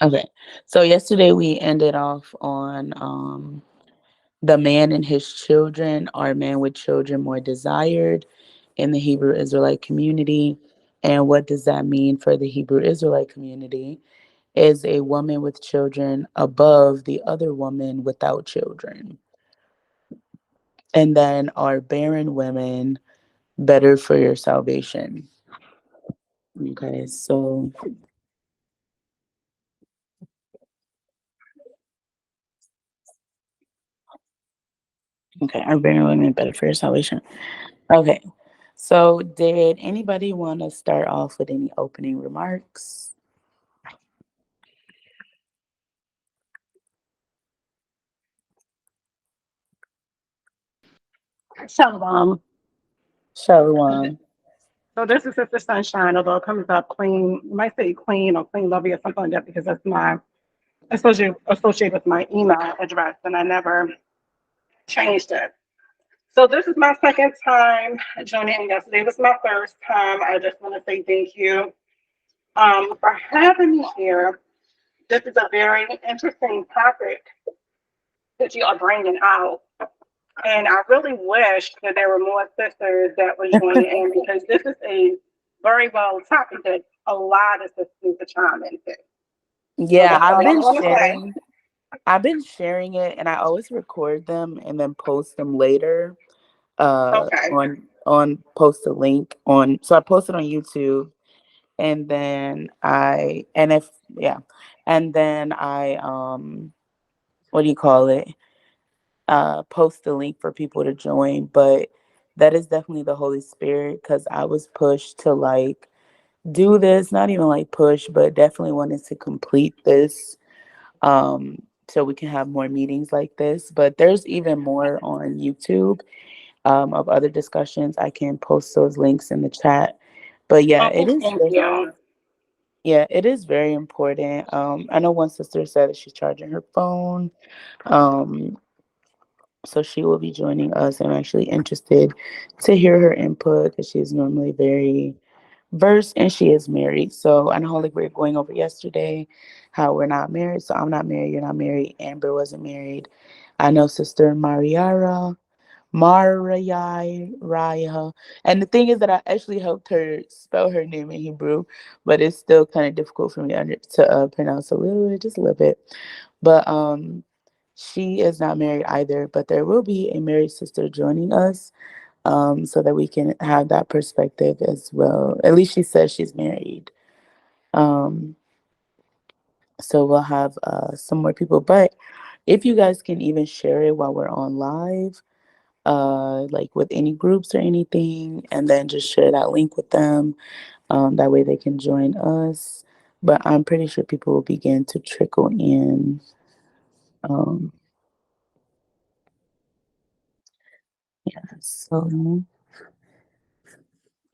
Okay. So yesterday we ended off on the man and his children, are man with children more desired in the Hebrew Israelite community? And what does that mean for the Hebrew Israelite community? Is a woman with children above the other woman without children? And then are barren women better for your salvation? Okay, so okay, are barren women better for your salvation? Okay. So did anybody want to start off with any opening remarks? Shalom. Shalom. So this is Sister Sunshine, although it comes up Queen, you might say Queen or Queen Lovey or something like that because that's my associated with my email address and I never changed it. So this is my second time joining. Yesterday was my first time. I just want to say thank you for having me here. This is a very interesting topic that you are bringing out. And I really wish that there were more sisters that were joining in because this is a very well topic that a lot of sisters need to chime into. So Yeah, that's all I'm going to say. I've been sharing it and I always record them and then post them later Okay. on post a link on, so I post it on YouTube and then I and if yeah and then I what do you call it, post the link for people to join. But that is definitely the Holy Spirit because I was pushed to like do this, not even like push, but definitely wanted to complete this so we can have more meetings like this. But there's even more on YouTube of other discussions. I can post those links in the chat. But yeah, Oh, thank you. it is very important. I know one sister said that she's charging her phone. Um, so she will be joining us. I'm actually interested to hear her input because she is normally very versed and she is married. So I know like we were going over yesterday how we're not married. So I'm not married, you're not married, Amber wasn't married. I know Sister Raya. And the thing is that I actually helped her spell her name in Hebrew, but it's still kind of difficult for me to pronounce a little bit, just a little bit. But she is not married either, but there will be a married sister joining us so that we can have that perspective as well. At least she says she's married. Um, so we'll have some more people. But if you guys can even share it while we're on live, like with any groups or anything, and then just share that link with them. That way they can join us. But I'm pretty sure people will begin to trickle in. Um, yeah. So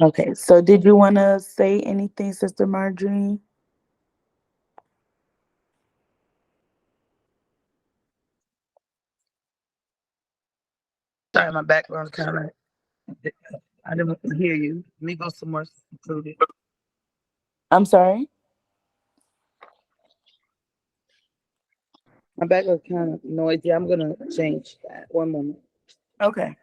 okay. So did you want to say anything, Sister Marjorie? Sorry, my background's kind of. I didn't hear you. Let me go somewhere secluded. I'm sorry. My background's kind of noisy. I'm gonna change that. One moment. Okay.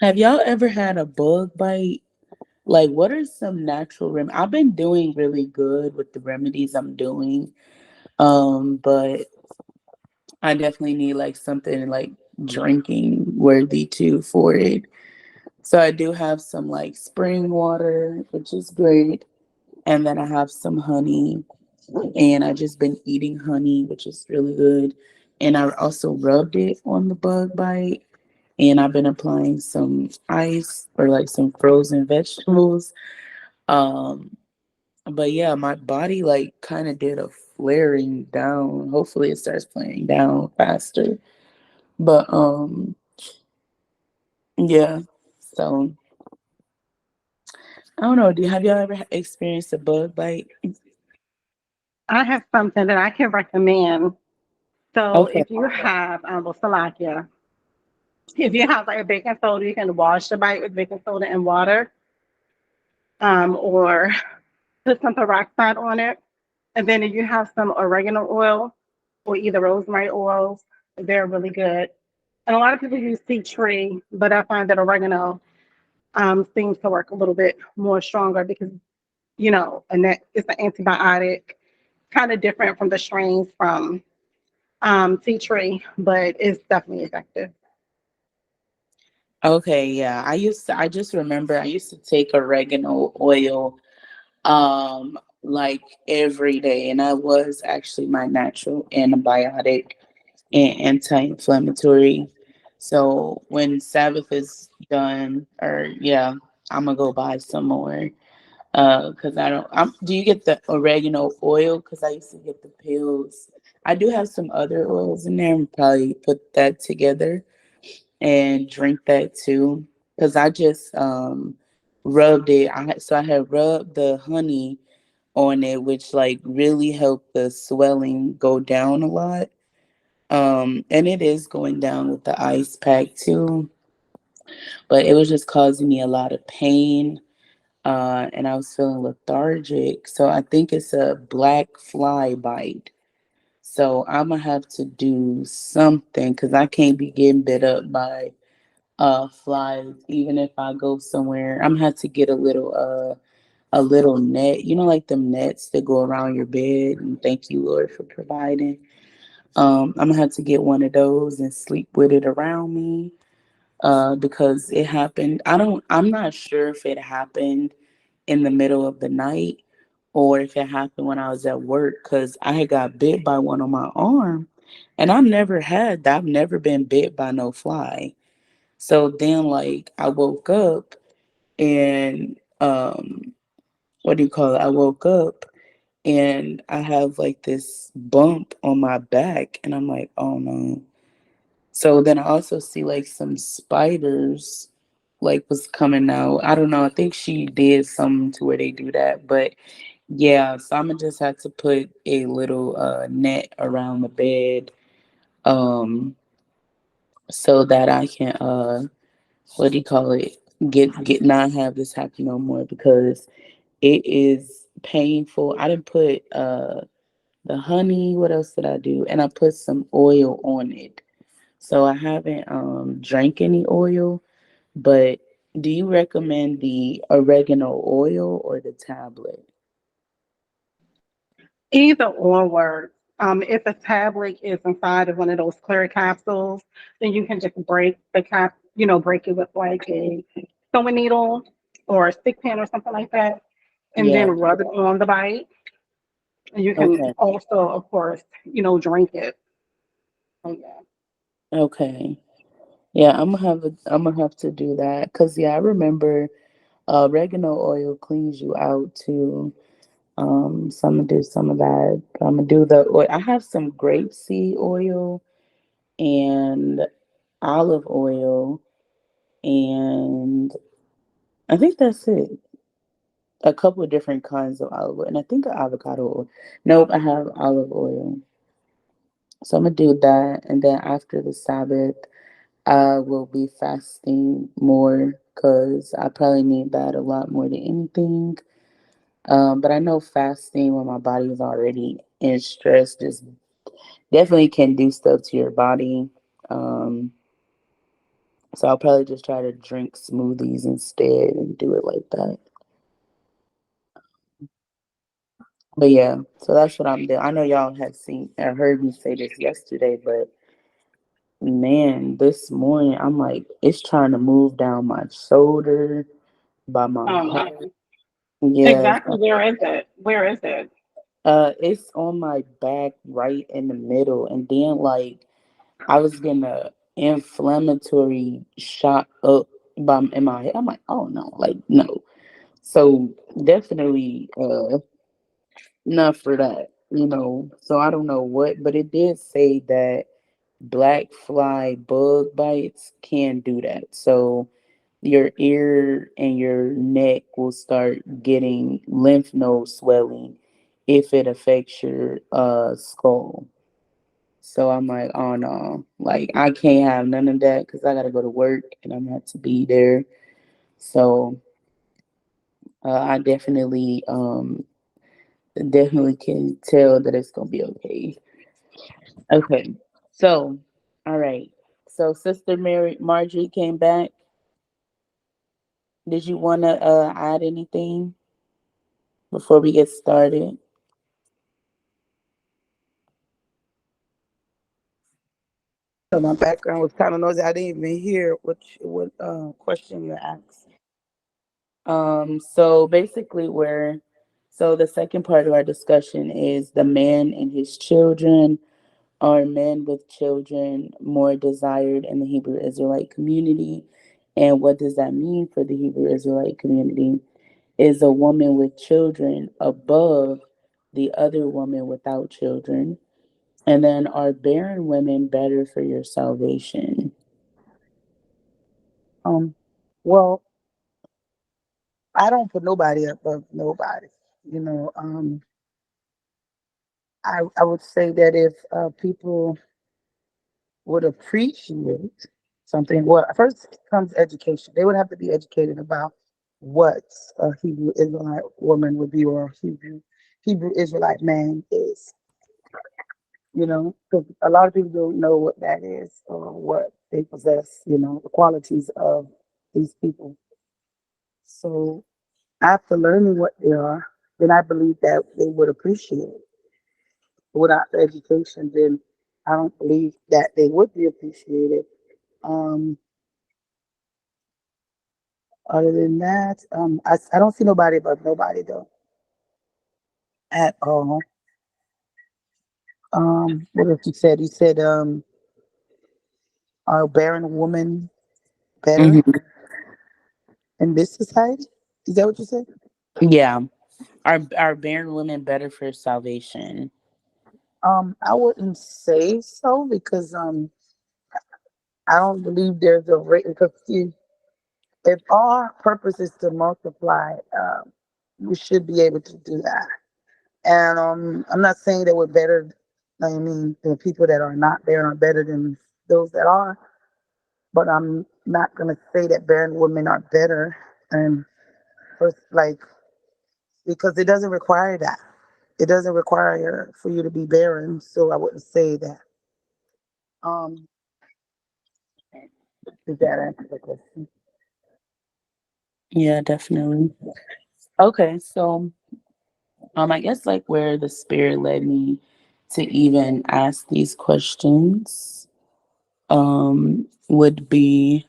Have y'all ever had a bug bite? Like, what are some natural I've been doing really good with the remedies I'm doing. But I definitely need like something like drinking worthy too for it. So I do have some like spring water, which is great. And then I have some honey. And I just been eating honey, which is really good. And I also rubbed it on the bug bite. And I've been applying some ice or like some frozen vegetables. Um, but yeah, my body like kind of did a flaring down. Hopefully it starts flaring down faster. But yeah. So I don't know. Have y'all ever experienced a bug bite? I have something that I can recommend. So Okay. if you have, well, Salakia, if you have like a baking soda, you can wash the bite with baking soda and water. or put some peroxide on it. And then if you have some oregano oil or either rosemary oils, they're really good. And a lot of people use tea tree, but I find that oregano seems to work a little bit more stronger because, and that it's an antibiotic, kind of different from the strains from tea tree, but it's definitely effective. Okay, yeah. I just remember I used to take oregano oil like every day, and that was actually my natural antibiotic and anti-inflammatory. So when Sabbath is done, or yeah, I'm gonna go buy some more. Cause I don't. Do you get the oregano oil? Cause I used to get the pills. I do have some other oils in there, and probably put that together and drink that too. Cause I just rubbed it. I had rubbed the honey on it, which like really helped the swelling go down a lot. And it is going down with the ice pack too, but it was just causing me a lot of pain. And I was feeling lethargic. So I think it's a black fly bite. So I'm gonna have to do something because I can't be getting bit up by flies. Even if I go somewhere, I'm gonna have to get a little net. You know, like them nets that go around your bed. And thank you, Lord, for providing. I'm gonna have to get one of those and sleep with it around me. Because it happened. I'm not sure if it happened in the middle of the night or if it happened when I was at work because I had got bit by one on my arm. And I've never been bit by no fly. So then like I woke up and what do you call it? I woke up and I have like this bump on my back and I'm like, oh no. So then I also see like some spiders like was coming out. I don't know. I think she did something to where they do that. But yeah, so I'm gonna just have to put a little net around the bed um so that I can what do you call it? Get not have this happen no more because it is painful. I didn't put the honey, what else did I do? And I put some oil on it. So I haven't drank any oil, but do you recommend the oregano oil or the tablet? Either or works. If a tablet is inside of one of those clear capsules, then you can just break the cap, break it with like a sewing needle or a stick pin or something like that, and then Yeah. rub it on the bite. And you can Okay. also, of course, drink it. So, yeah. Okay. Yeah, I'm gonna have to do that because yeah, I remember oregano oil cleans you out too. So I'm gonna do some of that. I'm gonna do the oil. I have some grapeseed oil and olive oil, and I think that's it. A couple of different kinds of olive oil, and I think avocado oil. Nope, I have olive oil. So I'm gonna do that, and then after the Sabbath, I will be fasting more because I probably need that a lot more than anything. But I know fasting when my body is already in stress just definitely can do stuff to your body. Um, so I'll probably just try to drink smoothies instead and do it like that. But yeah, so that's what I'm doing. I know y'all had seen or heard me say this yesterday, but man, this morning I'm like, it's trying to move down my shoulder, by my heart. Um, Yeah, exactly. Where is it? Where is it? it's on my back, right in the middle, and then like I was getting a inflammatory shot up in my head. I'm like, oh no, like no. So definitely, not for that, So I don't know what, but it did say that black fly bug bites can do that. So your ear and your neck will start getting lymph node swelling if it affects your skull. So I'm like, oh no, like I can't have none of that because I gotta go to work and I'm gonna have to be there. So I definitely can tell that it's gonna be okay. Okay, so all right, so Sister Mary Marjorie came back. Did you want to add anything before we get started? So my background was kind of noisy. I didn't even hear what question you asked. So basically, the second part of our discussion is the man and his children. Are men with children more desired in the Hebrew Israelite community? And what does that mean for the Hebrew Israelite community? Is a woman with children above the other woman without children? And then are barren women better for your salvation? Um, well, I don't put nobody above nobody. You know, I would say that if people would appreciate something, well, first comes education. They would have to be educated about what a Hebrew Israelite woman would be, or a Hebrew Israelite man is. You know, because a lot of people don't know what that is or what they possess. You know, the qualities of these people. So after learning what they are, then I believe that they would appreciate it. Without the education, then I don't believe that they would be appreciated. Um, Other than that, I don't see nobody above nobody though at all. What else you said? You said, are a barren woman better Mhm. in this society? Is that what you said? Yeah. Are barren women better for salvation? I wouldn't say so because I don't believe there's a rate because see, if our purpose is to multiply, we should be able to do that. And I'm not saying that we're better. I mean, the people that are not there are better than those that are. But I'm not gonna say that barren women are better. And first, like because it doesn't require that. It doesn't require for you to be barren. So I wouldn't say that. Um, did that answer the question? Yeah, definitely. Okay, so I guess like where the spirit led me to even ask these questions would be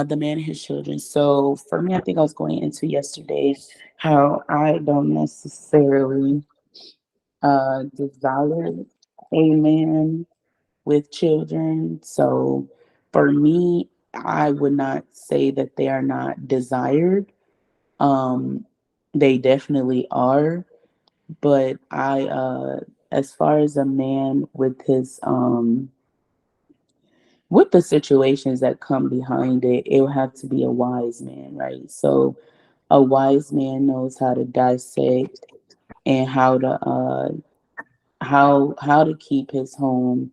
the man and his children. So for me, I think I was going into yesterday how I don't necessarily desire a man with children. So for me, I would not say that they are not desired. Um, they definitely are, but as far as a man with the situations that come behind it, it will have to be a wise man, right? So a wise man knows how to dissect and how to keep his home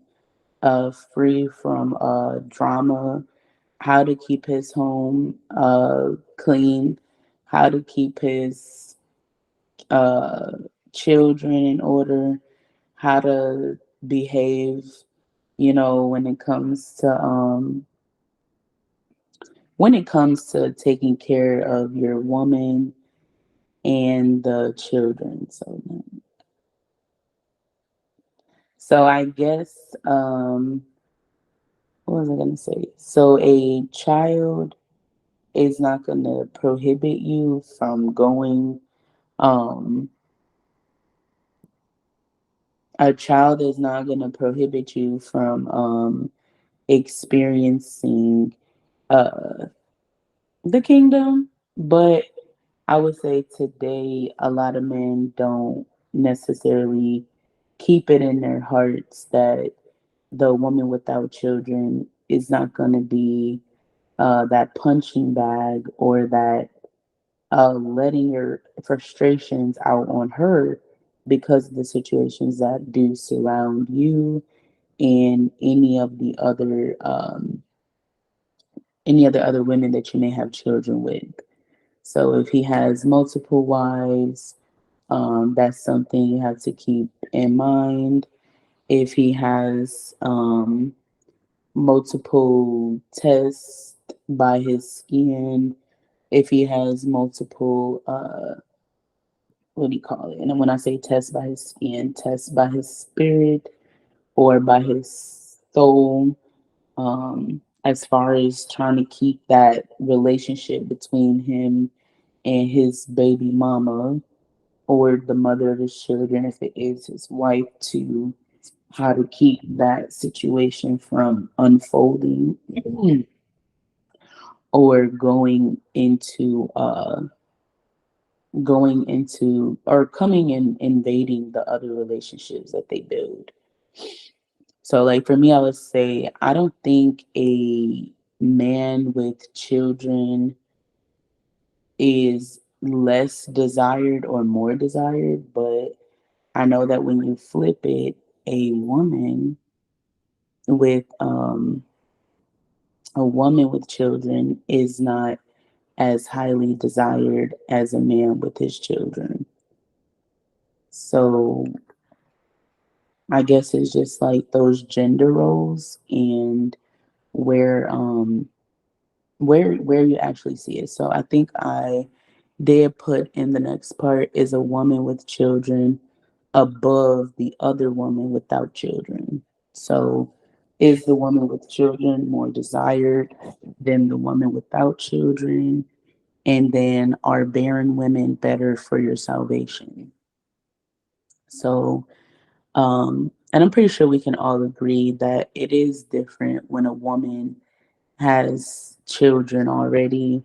free from drama, how to keep his home clean, how to keep his uh, children in order, how to behave, when it comes to taking care of your woman and the children. So I guess what was I gonna say? So a child is not gonna prohibit you from going. Um, a child is not gonna prohibit you from experiencing uh the kingdom, but I would say today a lot of men don't necessarily keep it in their hearts that the woman without children is not going to be that punching bag or that letting your frustrations out on her because of the situations that do surround you and any other women that you may have children with. So if he has multiple wives, that's something you have to keep in mind. If he has multiple tests by his skin, if he has multiple, what do you call it? And when I say test by his skin, test by his spirit or by his soul, as far as trying to keep that relationship between him and his baby mama or the mother of his children, if it is his wife, to how to keep that situation from unfolding or going into or coming and invading the other relationships that they build. So like for me, I would say I don't think a man with children is less desired or more desired, but I know that when you flip it, a woman with children is not as highly desired as a man with his children. So I guess it's just like those gender roles and where where you actually see it. So I think I did put in the next part is a woman with children above the other woman without children. So is the woman with children more desired than the woman without children? And then are barren women better for your salvation? So, and I'm pretty sure we can all agree that it is different when a woman has children already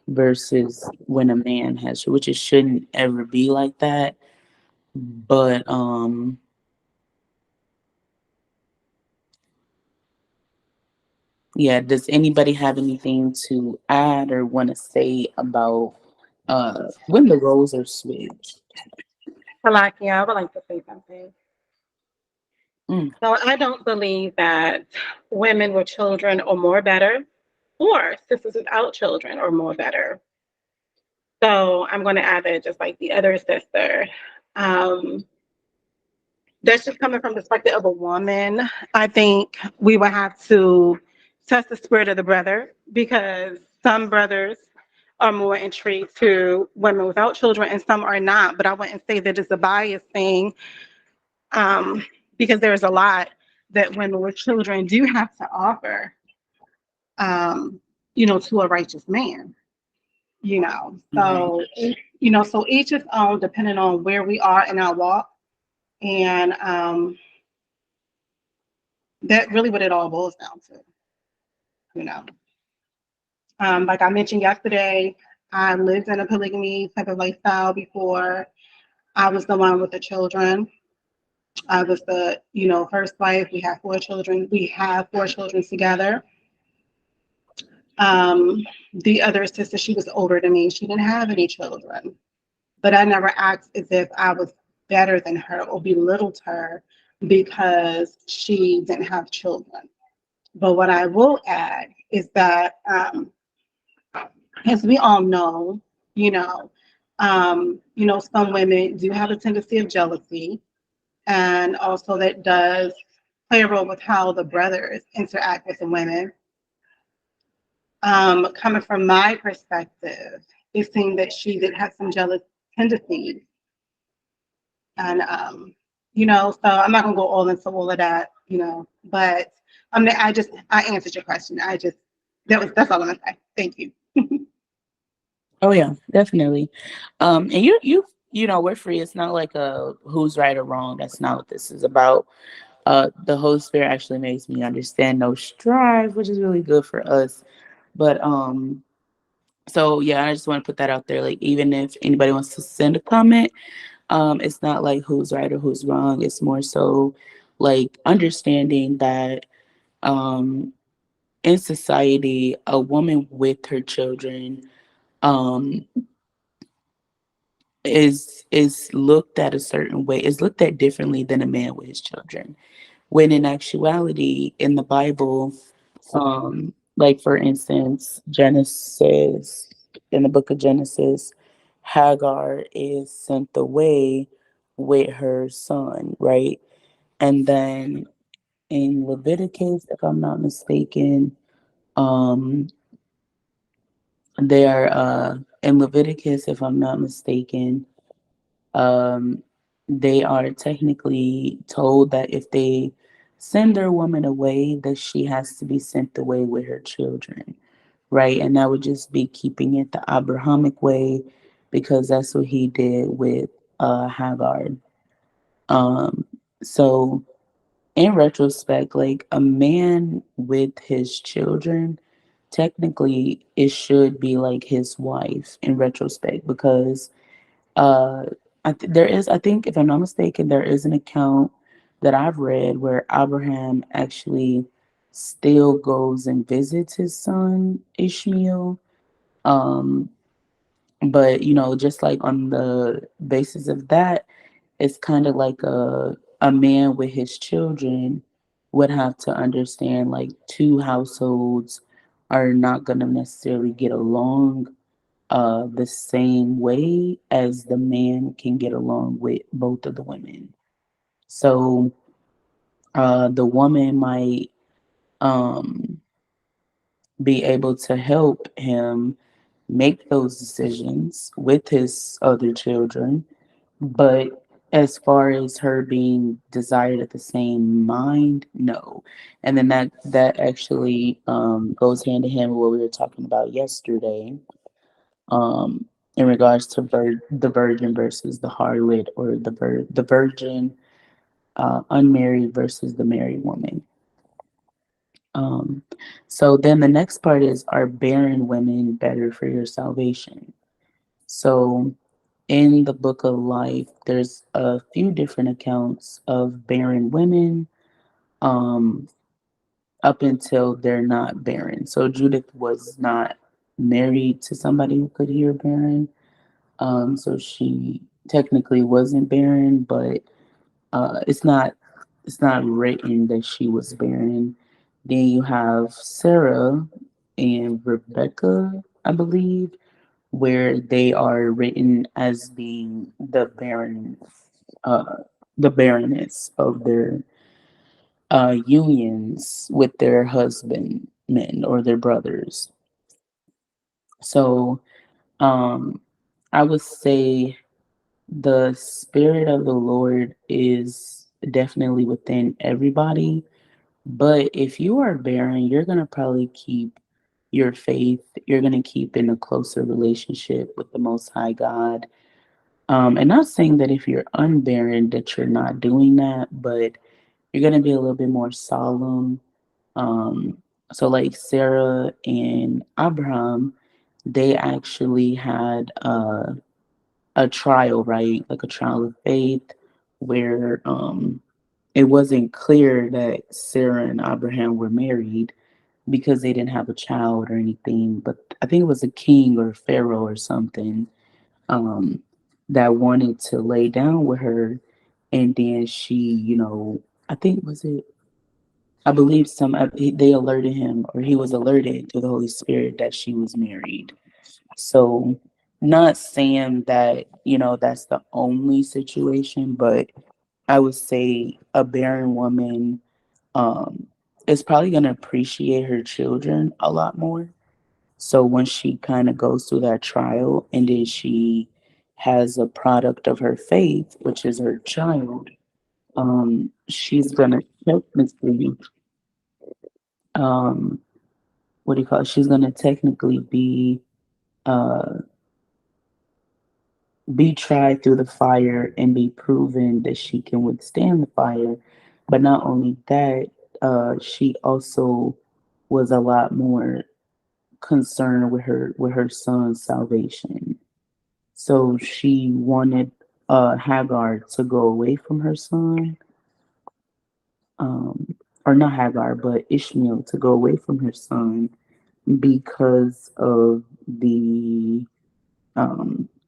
versus when a man has, which it shouldn't ever be like that. But yeah, does anybody have anything to add or want to say about when the roles are switched? Salaki, I would like to say something. Mm. So I don't believe that women with children are more better or sisters without children are more better. So I'm going to add that just like the other sister. Um, that's just coming from the perspective of a woman. I think we would have to test the spirit of the brother because some brothers are more intrigued to women without children and some are not. But I wouldn't say that it's a bias thing um, because there's a lot that women with children do have to offer, um, to a righteous man. Right. So so each is own depending on where we are in our walk, and that really what it all boils down to. You know, like I mentioned yesterday, I lived in a polygamy type of lifestyle before I was the one with the children. I was the first wife. We had 4 children. We have 4 children together. The other sister, she was older than me. She didn't have any children. But I never asked as if I was better than her or belittled her because she didn't have children. But what I will add is that, as we all know, some women do have a tendency of jealousy, and also that does play a role with how the brothers interact with the women. Coming from my perspective, it seemed that she did have some jealous tendencies. And so I'm not gonna go all into all of that, but I answered your question. That's all I'm gonna say. Thank you. Oh yeah, definitely. And we're free. It's not like a who's right or wrong. That's not what this is about. The Holy Spirit actually makes me understand no strive, which is really good for us. But so yeah, I just want to put that out there. Like even if anybody wants to send a comment, it's not like who's right or who's wrong. It's more so like understanding that in society, a woman with her children um is looked at a certain way, is looked at differently than a man with his children. When in actuality, in the Bible, like for instance, Genesis in the book of Genesis, Hagar is sent away with her son, right? And then in Leviticus, if I'm not mistaken, um, they are in Leviticus, if I'm not mistaken, um, they are technically told that if they send their woman away, that she has to be sent away with her children, right? And that would just be keeping it the Abrahamic way, because that's what he did with Hagar. Um, so in retrospect, like a man with his children, technically it should be like his wife in retrospect, because uh I think, if I'm not mistaken, there is an account that I've read where Abraham actually still goes and visits his son Ishmael. Um, but just like on the basis of that, it's kind of like a man with his children would have to understand like two households are not going to necessarily get along the same way as the man can get along with both of the women. So the woman might um, be able to help him make those decisions with his other children. But as far as her being desired at the same mind, no. And then that actually goes hand in hand with what we were talking about yesterday, in regards to the virgin versus the harlot, or the virgin unmarried versus the married woman. Um, so then the next part is, are barren women better for your salvation? So in the book of life, there's a few different accounts of barren women, um, up until they're not barren. So Judith was not married to somebody who could hear barren. So she technically wasn't barren, but it's not written that she was barren. Then you have Sarah and Rebecca, I believe, where they are written as being uh, the barrenness of their unions with their husbandmen or their brothers. So I would say the spirit of the Lord is definitely within everybody. But if you are barren, you're going to probably keep your faith. You're going to keep in a closer relationship with the Most High God. And not saying that if you're unbarren that you're not doing that, but you're going to be a little bit more solemn. Um, so like Sarah and Abraham, they actually had a trial, right? Like a trial of faith, where it wasn't clear that Sarah and Abraham were married because they didn't have a child or anything. But I think it was a king or a pharaoh or something, um, that wanted to lay down with her, and then she, I think was it. I believe they alerted him, or he was alerted through the Holy Spirit, that she was married. So, not saying that, that's the only situation, but I would say a barren woman um, is probably going to appreciate her children a lot more. So, when she kind of goes through that trial and then she has a product of her faith, which is her child, she's going to technically, um, what do you call it? She's going to technically uh, be tried through the fire and be proven that she can withstand the fire. But not only that, she also was a lot more concerned with her son's salvation. So she wanted Hagar to go away from her son, um, or not Hagar, but Ishmael to go away from her son because of the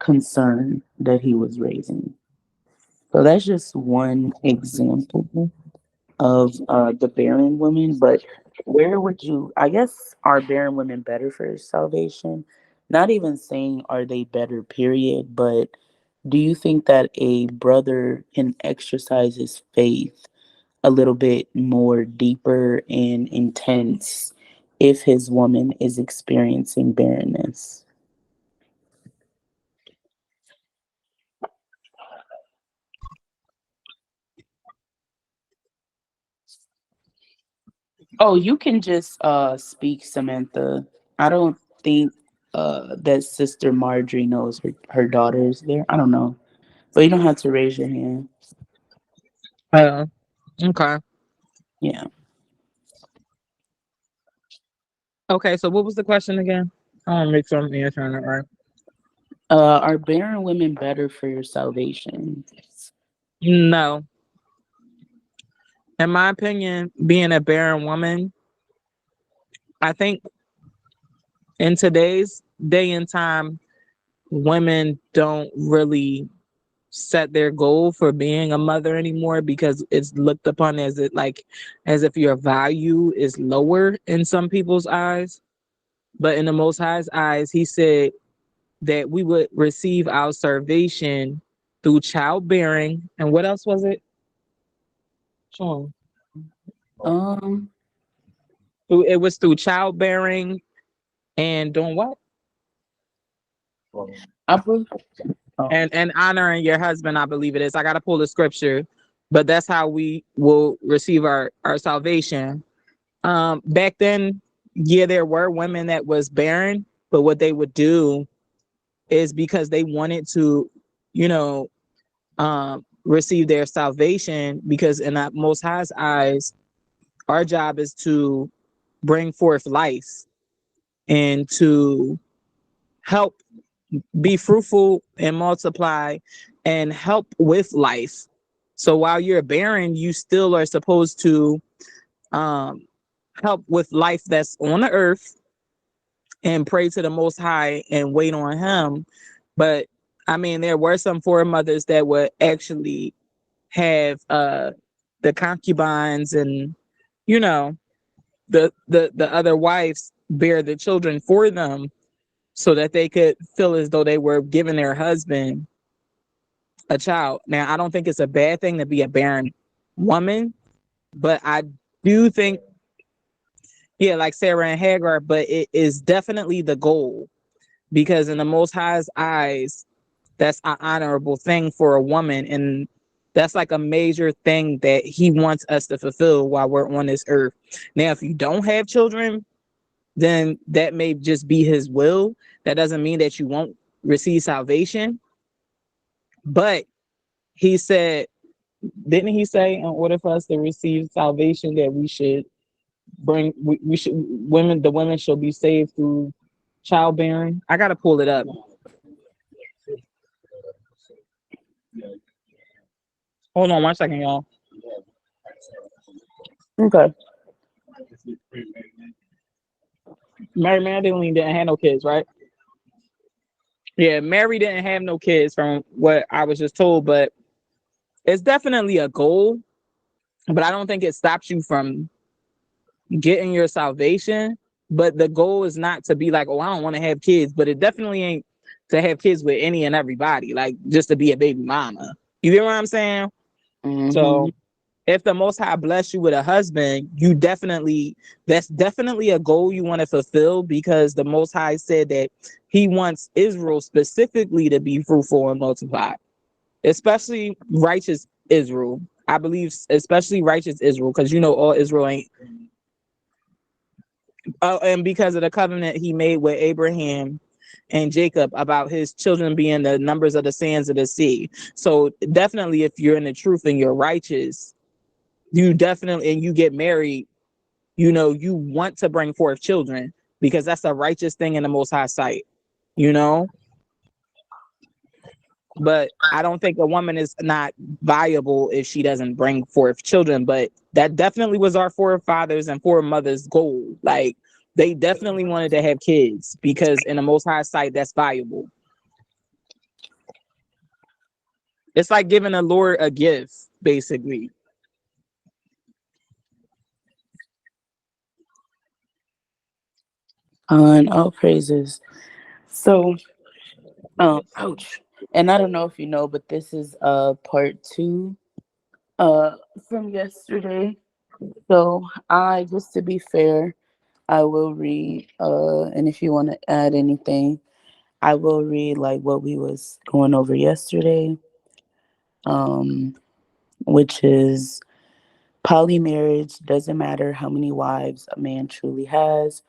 concern that he was raising. So that's just one example of the barren women. But where would you, I guess, are barren women better for salvation? not even saying are they better, period, but do you think that a brother can exercise his faith a little bit more deeper and intense if his woman is experiencing barrenness? Oh, you can just speak, Samantha. I don't think that Sister Marjorie knows her daughter is there. I don't know. But you don't have to raise your hand. Uh, okay. Yeah. Okay, so what was the question again? I want to make sure I'm answering it right. Are barren women better for your salvation? No. In my opinion, being a barren woman, I think in today's day and time, women don't really set their goal for being a mother anymore because it's looked upon as it like as if your value is lower in some people's eyes. But in the Most High's eyes, he said that we would receive our salvation through childbearing. And what else was it? Sean? Um, It was through childbearing and doing what? I believe. Oh, And honoring your husband, I believe it is. I gotta pull the scripture, but that's how we will receive our salvation. Back then, yeah, there were women that was barren, but what they would do is because they wanted to, you know, receive their salvation, because in that Most High's eyes, our job is to bring forth life and to help be fruitful and multiply and help with life. So while you're barren, you still are supposed to um, help with life that's on the earth and pray to the Most High and wait on Him. But I mean, there were some foremothers that would actually have the concubines and you know the other wives bear the children for them so that they could feel as though they were giving their husband a child. Now, I don't think it's a bad thing to be a barren woman, but I do think, yeah, like Sarah and Hagar, but it is definitely the goal because in the Most High's eyes, that's an honorable thing for a woman. And that's like a major thing that he wants us to fulfill while we're on this earth. Now, if you don't have children, then that may just be his will. That doesn't mean that you won't receive salvation. But he said, didn't he say in order for us to receive salvation that we should we should the women shall be saved through childbearing? I gotta pull it up. Hold on 1 second, y'all. okay. Mary Magdalene didn't have no kids, right? Yeah, Mary didn't have no kids from what I was just told, but it's definitely a goal. But I don't think it stops you from getting your salvation. But the goal is not to be like, oh, I don't want to have kids, but it definitely ain't to have kids with any and everybody, like just to be a baby mama. You get what I'm saying? Mm-hmm. So if the Most High bless you with a husband, that's definitely a goal you want to fulfill because the Most High said that he wants Israel specifically to be fruitful and multiply, especially righteous Israel. I believe especially righteous Israel, because all Israel ain't. And because of the covenant he made with Abraham and Jacob about his children being the numbers of the sands of the sea. So definitely, if you're in the truth and you're righteous, you definitely, and you get married, you want to bring forth children because that's a righteous thing in the Most High sight, you know. But I don't think a woman is not viable if she doesn't bring forth children. But that definitely was our forefathers and foremothers' goal. Like they definitely wanted to have kids because in the Most High sight, that's viable. It's like giving the Lord a gift, basically. And all praises. So, ouch. And I don't know if you know, but this is part two uh from yesterday. So I, just to be fair, I will read and if you want to add anything, I will read like what we was going over yesterday. Um which is polymarriage doesn't matter how many wives a man truly has.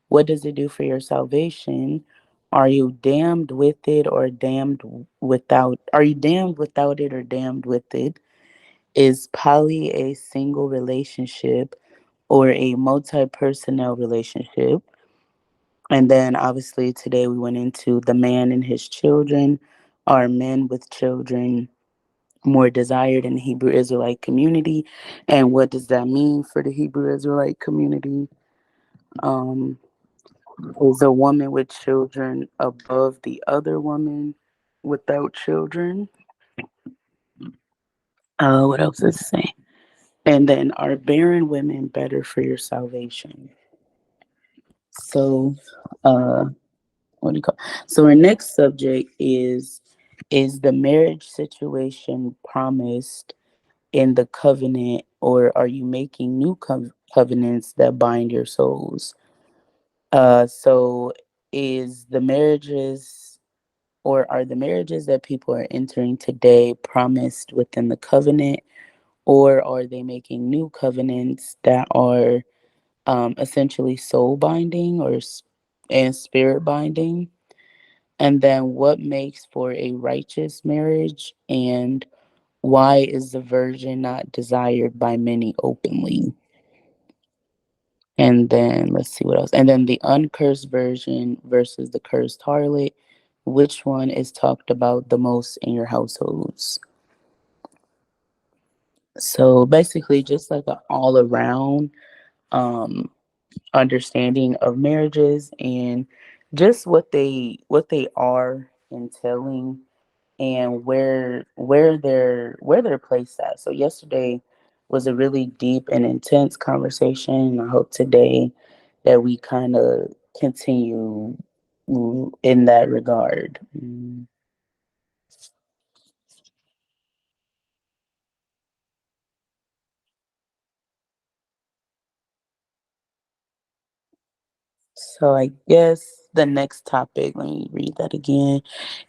What does it do for your salvation? Are you damned with it or damned without? Are you damned without it or damned with it? Is poly a single relationship or a multi personnel relationship? And then obviously today we went into the man and his children. Are men with children more desired in the Hebrew Israelite community? And what does that mean for the Hebrew Israelite community? Um, is a woman with children above the other woman without children? What else is it saying? And then, are barren women better for your salvation? So, uh, what do you call? So, our next subject is the marriage situation promised in the covenant, or are you making new covenants that bind your souls? So, is the marriages or are the marriages that people are entering today promised within the covenant, or are they making new covenants that are essentially soul binding and spirit binding? And then what makes for a righteous marriage, and why is the virgin not desired by many openly? And then let's see what else. And then the uncursed virgin versus the cursed harlot. Which one is talked about the most in your households? So basically, just like an all around um, understanding of marriages and just what they are entailing, and where they're placed at. So yesterday was a really deep and intense conversation. I hope today that we kind of continue in that regard. So I guess the next topic, let me read that again,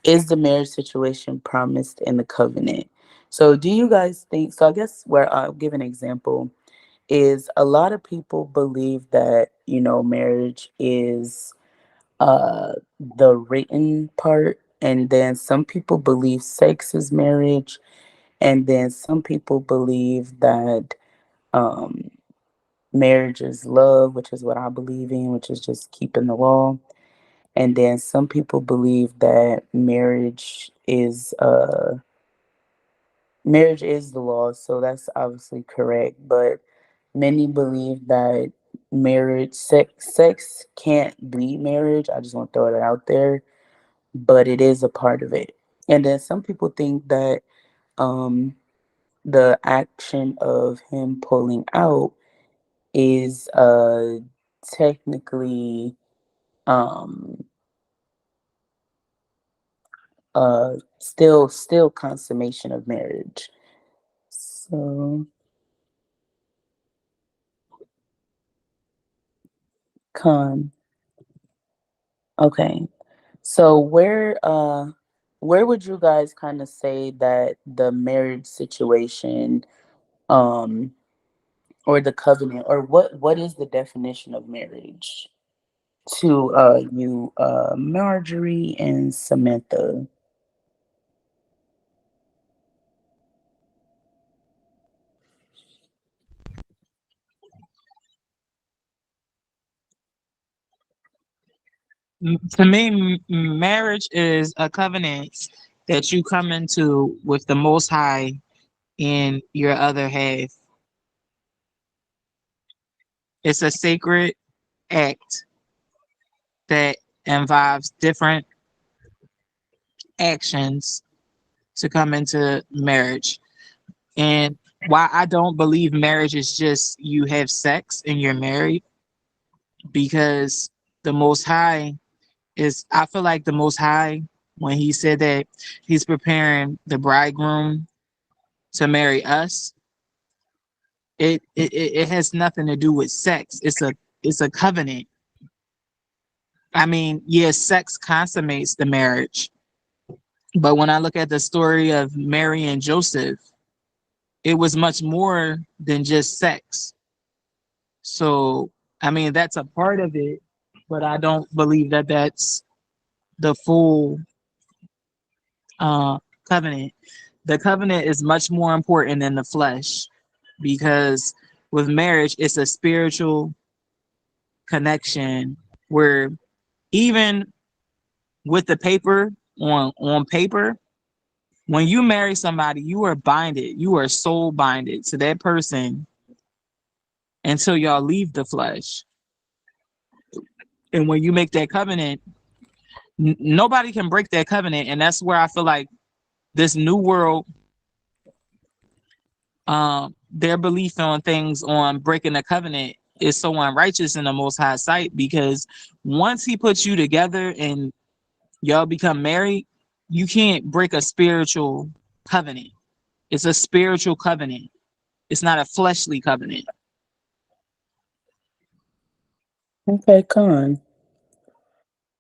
is the marriage situation promised in the covenant. So do you guys think, so I guess where I'll give an example is a lot of people believe that, marriage is uh the written part, and then some people believe sex is marriage, and then some people believe that um marriage is love, which is what I believe in, which is just keeping the law. And then some people believe that marriage is the law, so that's obviously correct. But many believe that sex can't be marriage. I just want to throw that out there, but it is a part of it. And then some people think that um, the action of him pulling out is technically um, still consummation of marriage. So con okay. So where would you guys kind of say that the marriage situation um or the covenant, or what is the definition of marriage to you Marjorie and Samantha? To me, marriage is a covenant that you come into with the Most High and your other half. It's a sacred act that involves different actions to come into marriage. And why I don't believe marriage is just you have sex and you're married, because the Most High is I feel like the Most High, when he said that he's preparing the bridegroom to marry us, it has nothing to do with sex. It's a covenant. I mean, yes, sex consummates the marriage, but when I look at the story of Mary and Joseph, it was much more than just sex. So, I mean, that's a part of it, but I don't believe that that's the full uh, covenant. The covenant is much more important than the flesh because with marriage, it's a spiritual connection where even with the paper on paper, when you marry somebody, you are binded, you are soul binded to that person until y'all leave the flesh. And when you make that covenant, nobody can break that covenant. And that's where I feel like this new world, their belief on things on breaking the covenant is so unrighteous in the Most High sight, because once he puts you together and y'all become married, you can't break a spiritual covenant. It's a spiritual covenant. It's not a fleshly covenant. Okay, Con.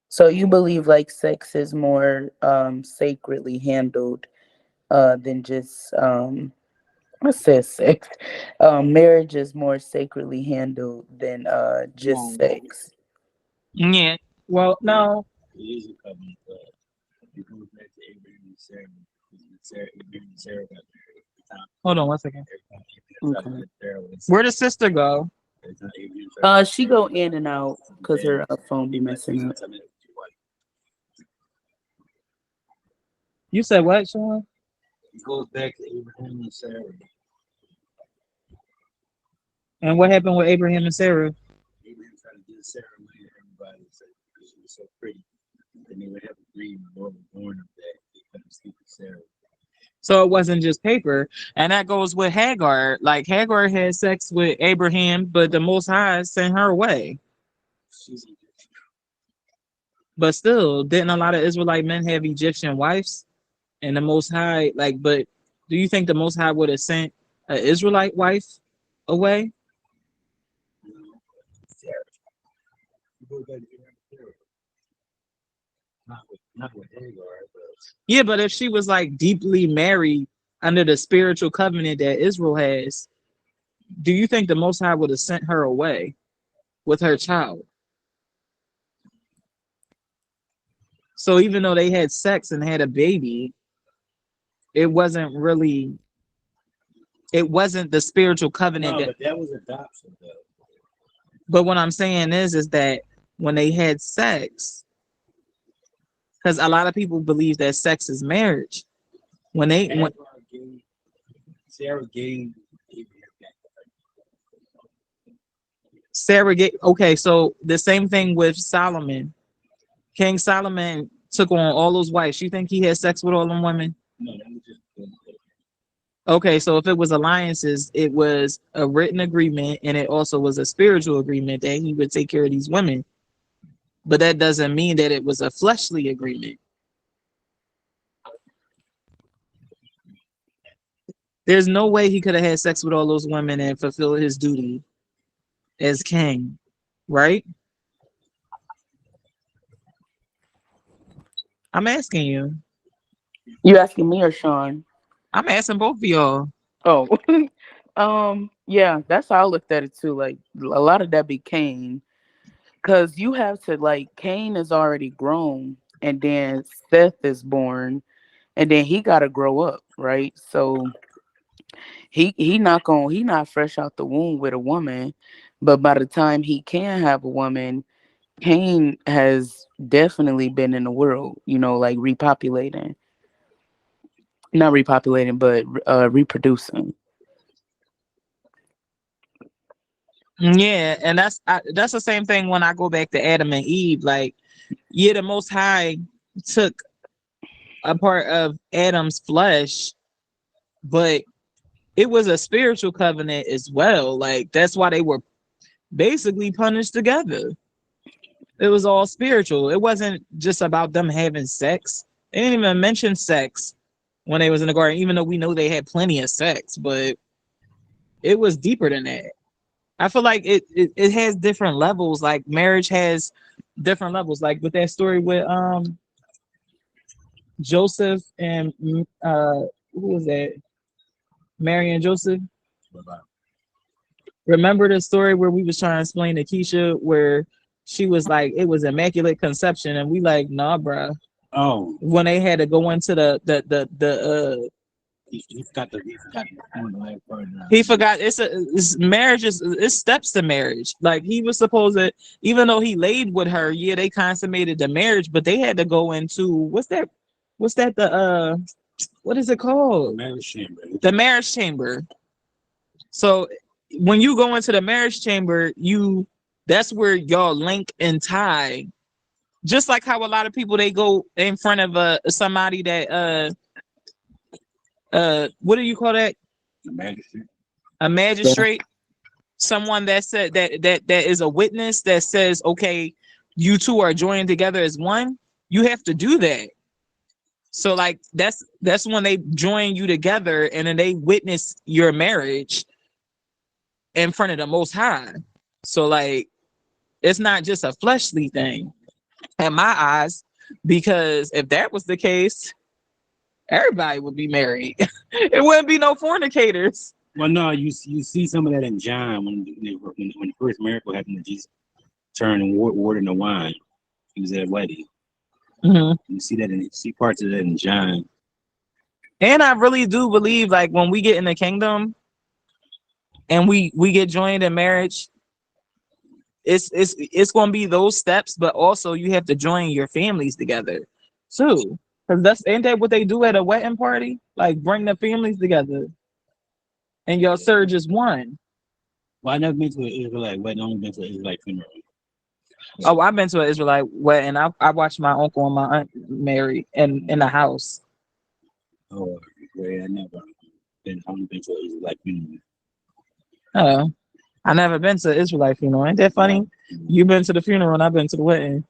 So you believe like sex is more sacredly handled than just I said sex. Marriage is more sacredly handled than just sex. Yeah. Well, no. It is a covenant, but it goes back to Abraham and Sarah. Abraham and Sarah got married at the time. Hold on one second. Okay. Where did sister go? She go in and out because her phone be messing up. You said what, Sean? It goes back to Abraham and Sarah. And what happened with Abraham and Sarah? Abraham tried to get Sarah away to everybody because she was so pretty. And they would have a dream the Lord was born of that. They couldn't sleep with Sarah. So it wasn't just paper. And that goes with Hagar. Like Hagar had sex with Abraham, but the Most High sent her away. She's But still, didn't a lot of Israelite men have Egyptian wives? And the Most High, like, but do you think the Most High would have sent an Israelite wife away? Sarah. It goes back to Abraham and Sarah. Not with Hagar, but Yeah, but if she was like deeply married under the spiritual covenant that Israel has, do you think the Most High would have sent her away with her child? So even though they had sex and had a baby, it wasn't the spiritual covenant. no, but that was adoption, though. But what I'm saying is that when they had sex, because a lot of people believe that sex is marriage. When Sarah gave Abraham back. Sarah get okay, so the same thing with Solomon. King Solomon took on all those wives. You think he had sex with all them women? No, that was just Okay, so if it was alliances, it was a written agreement and it also was a spiritual agreement that he would take care of these women. But that doesn't mean that it was a fleshly agreement. There's no way he could have had sex with all those women and fulfill his duty as king, right? I'm asking you. You asking me or Sean? I'm asking both of y'all. Oh, yeah, that's how I looked at it too. Like a lot of that be Cain, because you have to like Cain is already grown, and then Seth is born, and then he got to grow up, right? So he not fresh out the womb with a woman, but by the time he can have a woman, Cain has definitely been in the world, like repopulating, not repopulating, but reproducing. Yeah, and that's the same thing when I go back to Adam and Eve. Like, yeah, the Most High took a part of Adam's flesh, but it was a spiritual covenant as well. Like, that's why they were basically punished together. It was all spiritual. It wasn't just about them having sex. They didn't even mention sex when they was in the garden, even though we know they had plenty of sex, but it was deeper than that. I feel like it has different levels. Like marriage has different levels. Like with that story with Joseph and who was that? Mary and Joseph. Bye-bye. Remember the story where we was trying to explain to Keisha where she was like it was immaculate conception and we like nah bruh. Oh, When they had to go into the he forgot the last part. he forgot it's marriage is it's steps to marriage. Like he was supposed to, even though he laid with her, yeah, they consummated the marriage, but they had to go into what's that the what is it called? Marriage chamber. The marriage chamber. So when you go into the marriage chamber, that's where y'all link and tie. Just like how a lot of people they go in front of somebody that what do you call that? The magistrate. A magistrate, someone that said that is a witness that says, okay, you two are joined together as one. You have to do that. So like that's when they join you together and then they witness your marriage in front of the Most High. So like it's not just a fleshly thing in my eyes, because if that was the case, everybody would be married. It wouldn't be no fornicators. Well, no, you see some of that in John when the first miracle happened to Jesus turning water into wine. He was at a wedding. Mm-hmm. You see parts of that in John. And I really do believe like when we get in the kingdom and we get joined in marriage, it's going to be those steps, but also you have to join your families together too, because ain't that what they do at a wedding party? Like bring the families together and y'all serve as one. Well, I never been to an Israelite wedding. I only been to an Israelite funeral. Oh, I've been to an Israelite wedding. I watched my uncle and my aunt married in the house. Oh, well, I only been to an Israelite funeral. Oh, I never been to Israelite funeral. Ain't that funny? You've been to the funeral and I've been to the wedding.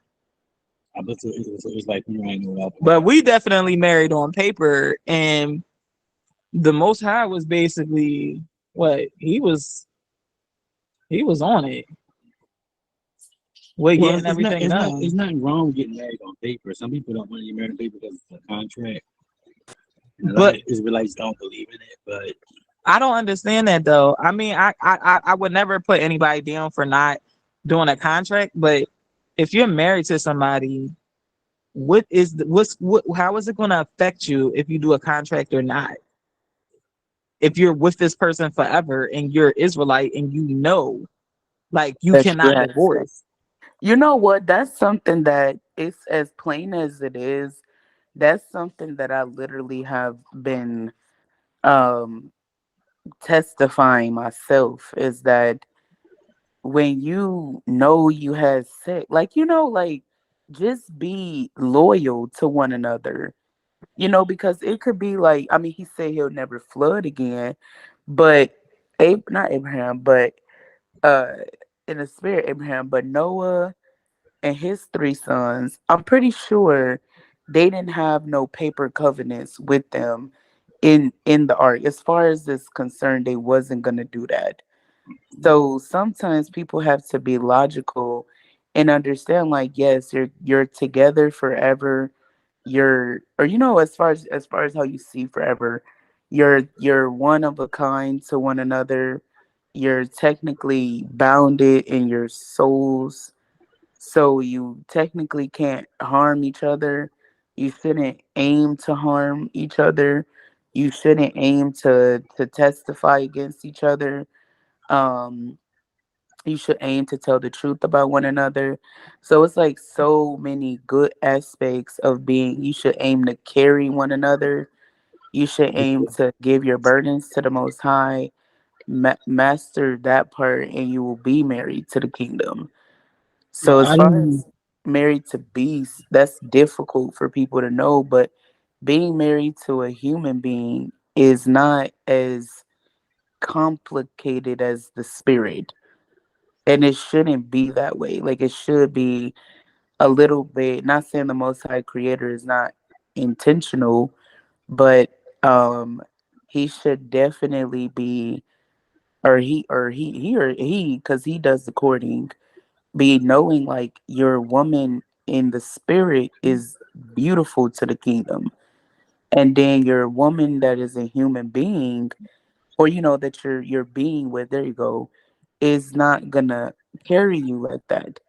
I've been to an Israelite funeral. I know what But we definitely married on paper, and the Most High was basically what he was on it. We're Well, getting everything done. It's nothing wrong with getting married on paper. Some people don't want to get married on paper because it's a contract. And a lot of Israelites don't believe in it, but I don't understand that though. I mean, I would never put anybody down for not doing a contract, but if you're married to somebody, what how is it going to affect you if you do a contract or not? If you're with this person forever and you're Israelite and like you That cannot you have sex. divorce. You know what? That's something that it's as plain as it is. That's something that I literally have been um testifying myself is that when you know you had sex, like like just be loyal to one another. Because it could be like, I mean, he said he'll never flood again, but not Abraham, but uh in the spirit Abraham, but Noah and his three sons, I'm pretty sure they didn't have no paper covenants with them in the ark. As far as this concerned, they wasn't gonna do that. So sometimes people have to be logical and understand, like, yes, you're together forever. Or as far as how you see forever, you're one of a kind to one another. You're technically bounded in your souls, so you technically can't harm each other. You shouldn't aim to harm each other. You shouldn't aim to testify against each other. Um, you should aim to tell the truth about one another. So it's like so many good aspects of being. You should aim to carry one another. You should aim to give your burdens to the Most High. Master that part, and you will be married to the kingdom. So as I far don't. as married to beasts, that's difficult for people to know, but being married to a human being is not as complicated as the spirit. And it shouldn't be that way. Like it should be a little bit, not saying the most high creator is not intentional, but he should definitely be, or he because he does the courting, be knowing like your woman in the spirit is beautiful to the kingdom, and then your woman that is a human being, or that you're being with, there you go, is not gonna carry you like that,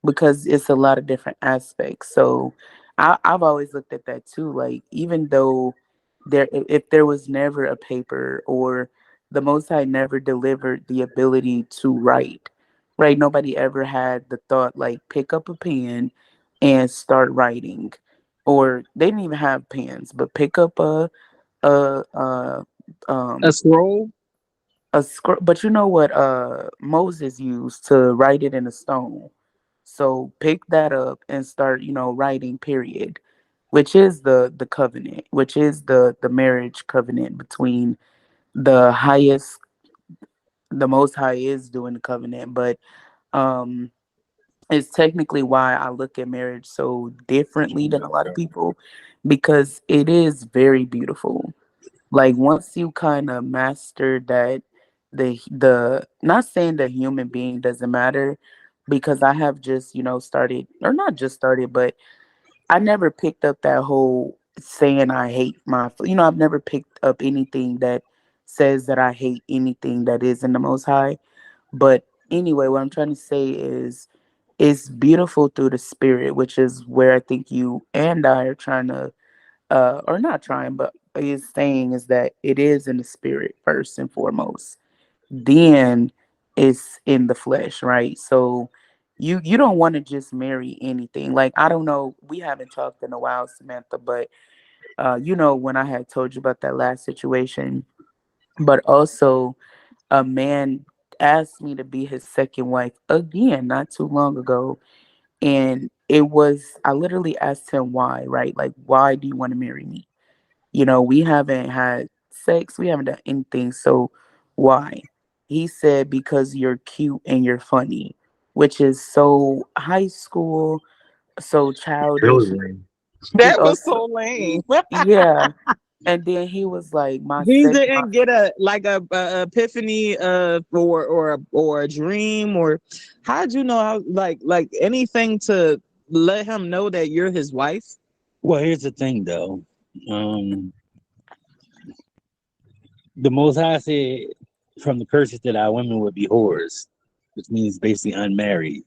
because it's a lot of different aspects. So I've always looked at that too. Like even though if there was never a paper, or the Most High never delivered the ability to write, right? Nobody ever had the thought like pick up a pen and start writing, or they didn't even have pens, but pick up a, a A um scroll. a scroll. But you know what Moses used to write it in a stone. So pick that up and start, writing, period. Which is the covenant, which is the marriage covenant between the highest, the most high is doing the covenant. But um it's technically why I look at marriage so differently than a lot of people, because it is very beautiful. Like once you kind of master that, the not saying the human being doesn't matter, because I have just, started, or not just started, but I never picked up that whole saying I hate I've never picked up anything that says that I hate anything that is in the Most High. But anyway, what I'm trying to say is it's beautiful through the spirit, which is where I think you and I are trying to, or not trying, but is saying is that it is in the spirit first and foremost. Then it's in the flesh, right? So you don't want to just marry anything. Like I don't know, we haven't talked in a while, Samantha, but when I had told you about that last situation, but also a man asked me to be his second wife again not too long ago, and I literally asked him why, right? Like, why do you want to marry me? We haven't had sex, we haven't done anything, so why? He said, because you're cute and you're funny, which is so high school, so childish. Really? He That was also, so lame. yeah, and then he was like, my He sex, didn't get a epiphany or a dream, or how'd you know how, like anything to let him know that you're his wife? Well, here's the thing, though. The Most High said, "From the curses that our women would be whores," which means basically unmarried.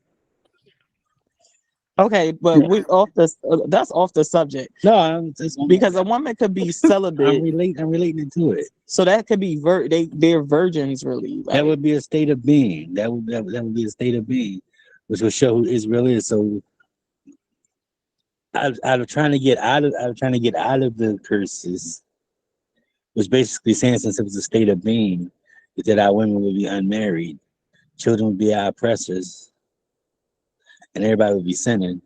Okay, but we off the that's off the subject, No, because a woman could be celibate, I'm relating it to it. so that could be they're virgins really. That Like, would be a state of being. That would be a state of being, which would show who Israel is. So, out of trying to get out of the curses, was basically saying, since it was a state of being, is that our women would be unmarried, children would be our oppressors, and everybody would be sinning.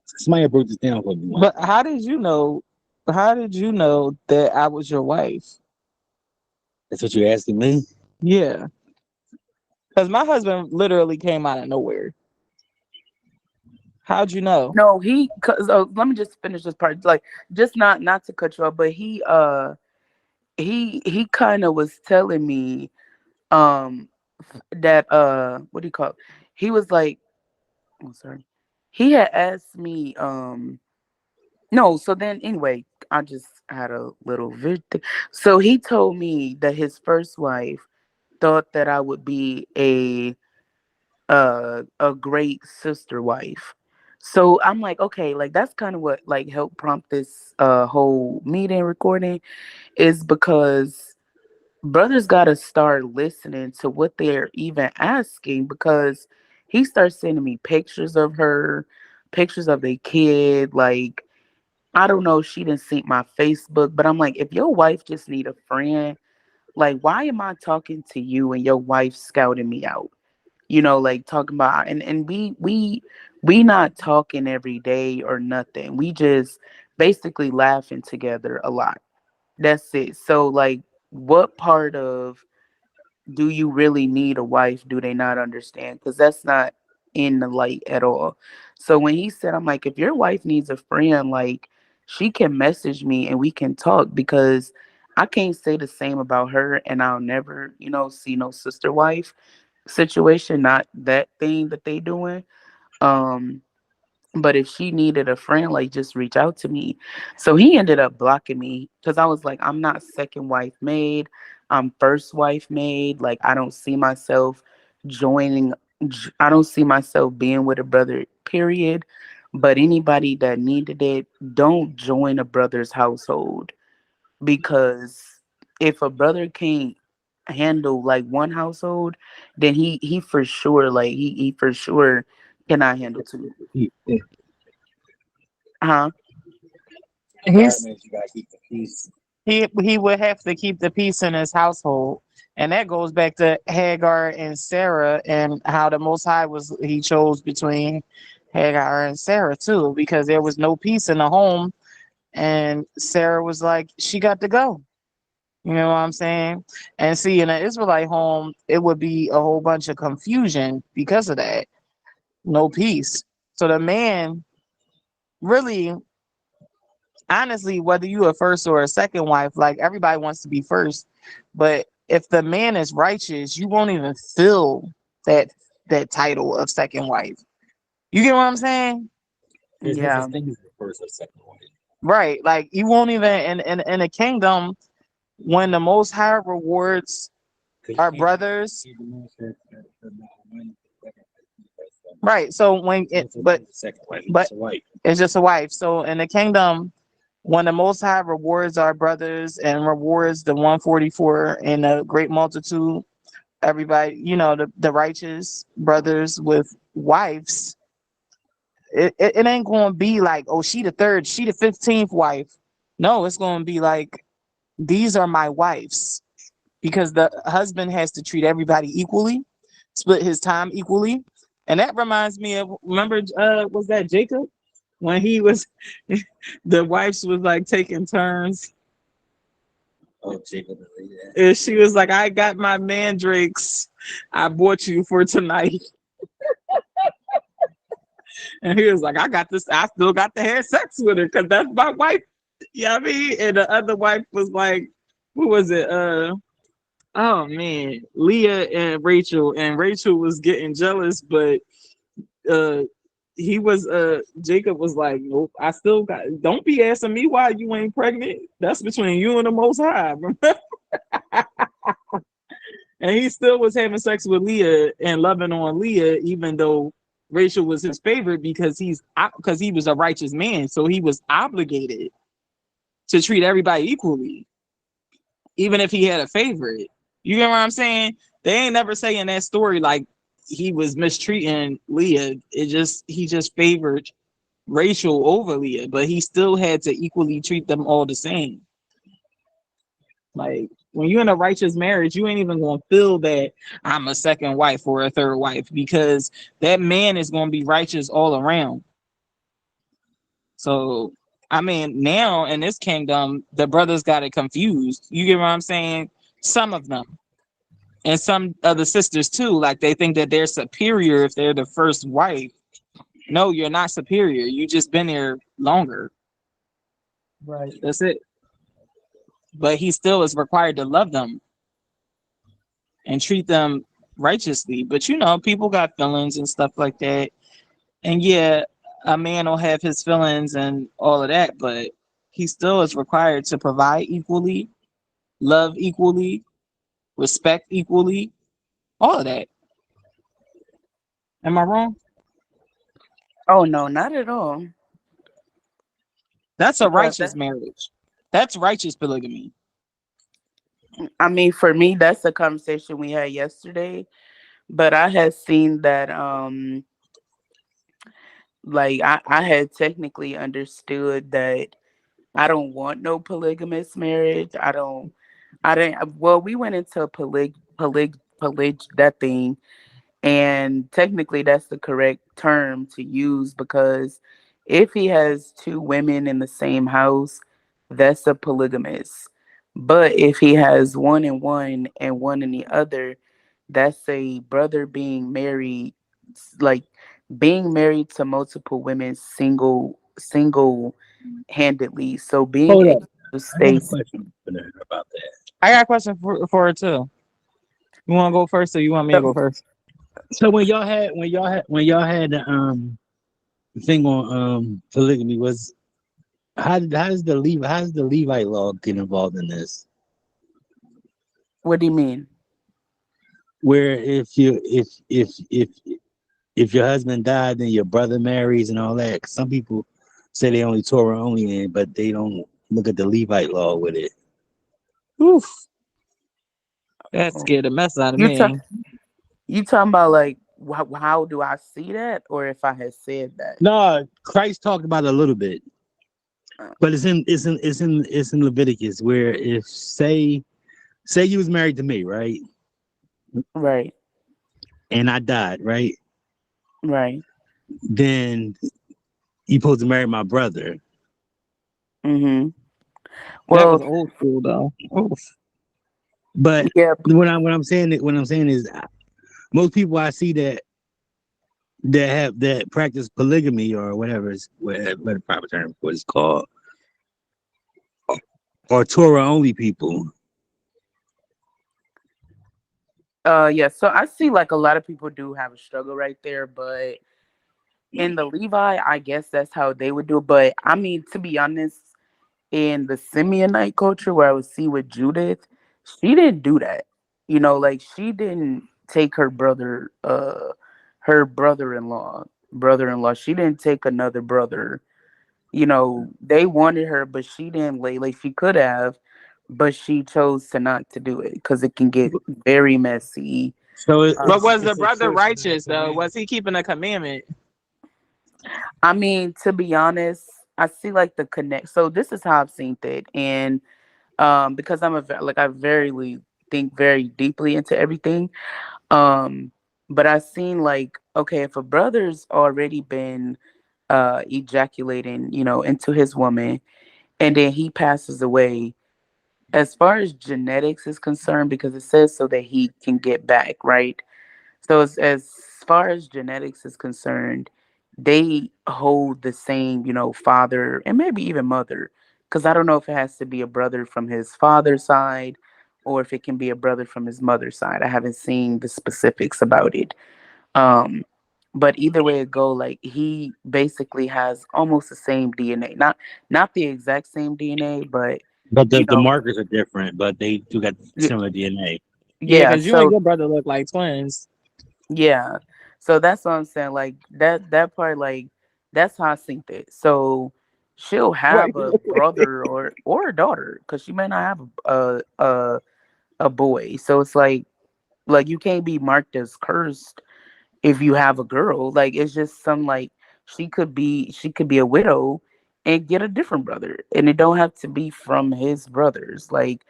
Somebody broke this down for me once. but how did you know? How did you know that I was your wife? That's what you're asking me? Yeah, because my husband literally came out of nowhere. How'd you know? no, cause let me just finish this part. Like, just not to cut you off, but he kind of was telling me um that what do you call it? He was like, oh sorry, he had asked me no, so then anyway, I just had a little so he told me that his first wife thought that I would be a great sister wife. So I'm like, okay, like that's kind of what like helped prompt this whole meeting recording, is because brothers got to start listening to what they're even asking, because he starts sending me pictures of her, pictures of their kid. Like, I don't know if she didn't see my Facebook, but I'm like, if your wife just need a friend, like, why am I talking to you and your wife scouting me out? Like talking about, and we not talking every day or nothing. We just basically laughing together a lot. That's it. So like, what part of do you really need a wife? Do they not understand? Because that's not in the light at all. So when he said, I'm like, if your wife needs a friend, like she can message me and we can talk, because I can't say the same about her, and I'll never, see no sister wife situation, not that thing that they doing. Um, but if she needed a friend, like just reach out to me. So he ended up blocking me because I was like, I'm not second wife made. I'm first wife made. Like I don't see myself joining. I don't see myself being with a brother, period. But anybody that needed it, don't join a brother's household, because if a brother can't handle like one household, then he for sure, like he for sure cannot handle two. Huh? He's You gotta keep the peace. he would have to keep the peace in his household. And that goes back to Hagar and Sarah, and how the Most High he chose between Hagar and Sarah too, because there was no peace in the home. And Sarah was like, she got to go. You know what I'm saying? And see, in an Israelite home, it would be a whole bunch of confusion because of that. No peace. So the man really, honestly, whether you a first or a second wife, like everybody wants to be first, but if the man is righteous, you won't even feel that title of second wife. You get what I'm saying? There's no Yeah. such thing as the first or second one. Right. Like you won't even in a kingdom when the Most High rewards our brothers. Right. So but it's just a wife. So in the kingdom, when the Most High rewards our brothers and rewards the 144 and the great multitude, everybody, the righteous brothers with wives, it ain't going to be like, oh, she the third, she the 15th wife. No, it's going to be like, these are my wives, because the husband has to treat everybody equally, split his time equally. And that reminds me of, remember, was that Jacob? When he was, the wives was like taking turns. Oh, Jacob. And she was like, I got my mandrakes. I bought you for tonight. And he was like, I got this. I still got to have sex with her because that's my wife. You know what I mean? And the other wife was like, who was it? Oh man, Leah and Rachel. And Rachel was getting jealous, but Jacob was like, nope, I still got, don't be asking me why you ain't pregnant. That's between you and the Most High. And he still was having sex with Leah and loving on Leah, even though Rachel was his favorite, because he was a righteous man. So he was obligated to treat everybody equally, even if he had a favorite. You get what I'm saying? They ain't never saying that story like he was mistreating Leah. He just favored Rachel over Leah, but he still had to equally treat them all the same. Like when you're in a righteous marriage, you ain't even gonna feel that I'm a second wife or a third wife, because that man is gonna be righteous all around. So I mean, now in this kingdom, the brothers got it confused. You get what I'm saying? Some of them. And some of the sisters too, like they think that they're superior if they're the first wife. No, you're not superior. You just been there longer. Right. That's it. But he still is required to love them and treat them righteously. But people got feelings and stuff like that. And yeah, a man will have his feelings and all of that, but he still is required to provide equally, love equally, respect equally, all of that. Am I wrong? Oh no, not at all. That's a Because righteous marriage. That's righteous polygamy. I mean, for me, that's a conversation we had yesterday. But I had seen that, like I had technically understood that I don't want no polygamous marriage. I didn't. Well, we went into that thing, and technically that's the correct term to use, because if he has two women in the same house, that's a polygamous. But if he has one in one and one in the other, that's a brother being married, like being married to multiple women single handedly. So being Hold able up. to I got stay a question for her about that. I got a question for her too. You want to go first, or you want me to go first? So when y'all had the thing on polygamy was how does the Levite law get involved in this? What do you mean? Where if your husband died, then your brother marries and all that. 'Cause some people say they only Torah only in, but they don't look at the Levite law with it. Oof, that scared the mess out of You me. talk you talking about like how do I see that, or if I had said that? No, Christ talked about it a little bit, Uh, but it's in Leviticus where if say you was married to me, right, Right, and I died, right, right. then you supposed to marry my brother. Mm-hmm. That was Well, old school though. Oof. But yeah, what I'm saying is most people I see that practice polygamy or whatever is what the proper term for it's called, or Torah only people. yeah. So I see like a lot of people do have a struggle right there, but in the Levi, I guess that's how they would do it. But I mean, to be honest, in the Simeonite culture where I would see with Judith, she didn't do that. Like she didn't take her brother-in-law. She didn't take another brother. They wanted her, but she didn't lay like she could have, but she chose to not to do it because it can get very messy. So But was the it's a brother choice within the righteous though? Was commandment. he keeping a commandment? I mean, to be honest, I see like the connect. So this is how I've seen it, and because like I think very deeply into everything. Um, but I've seen like, okay, if a brother's already been ejaculating, into his woman, and then he passes away, as far as genetics is concerned, because it says so that he can get back, right? So as far as genetics is concerned, they hold the same, father and maybe even mother. Because I don't know if it has to be a brother from his father's side or if it can be a brother from his mother's side. I haven't seen the specifics about it. Um, but either way it go, like he basically has almost the same DNA. Not the exact same DNA, but But the, you the know, markers are different, but they do got y- similar DNA. Yeah, yeah. because you and So your brother look like twins. yeah. So that's what I'm saying. Like that part, like that's how I seen it. So she'll Right. have a brother or a daughter because she may not have a boy. So it's like you can't be marked as cursed if you have a girl. Like it's just some like she could be a widow and get a different brother, and it don't have to be from his brothers. Like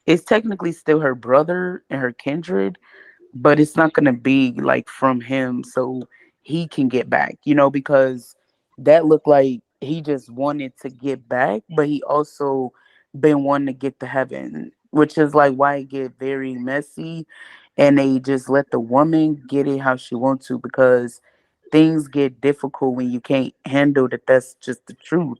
it's technically still her brother and her kindred, but it's not going to be like from him so he can get back, because that looked like he just wanted to get back, but he also been wanting to get to heaven, which is like why it get very messy, and they just let the woman get it how she wants to, because things get difficult when you can't handle that. That's just the truth.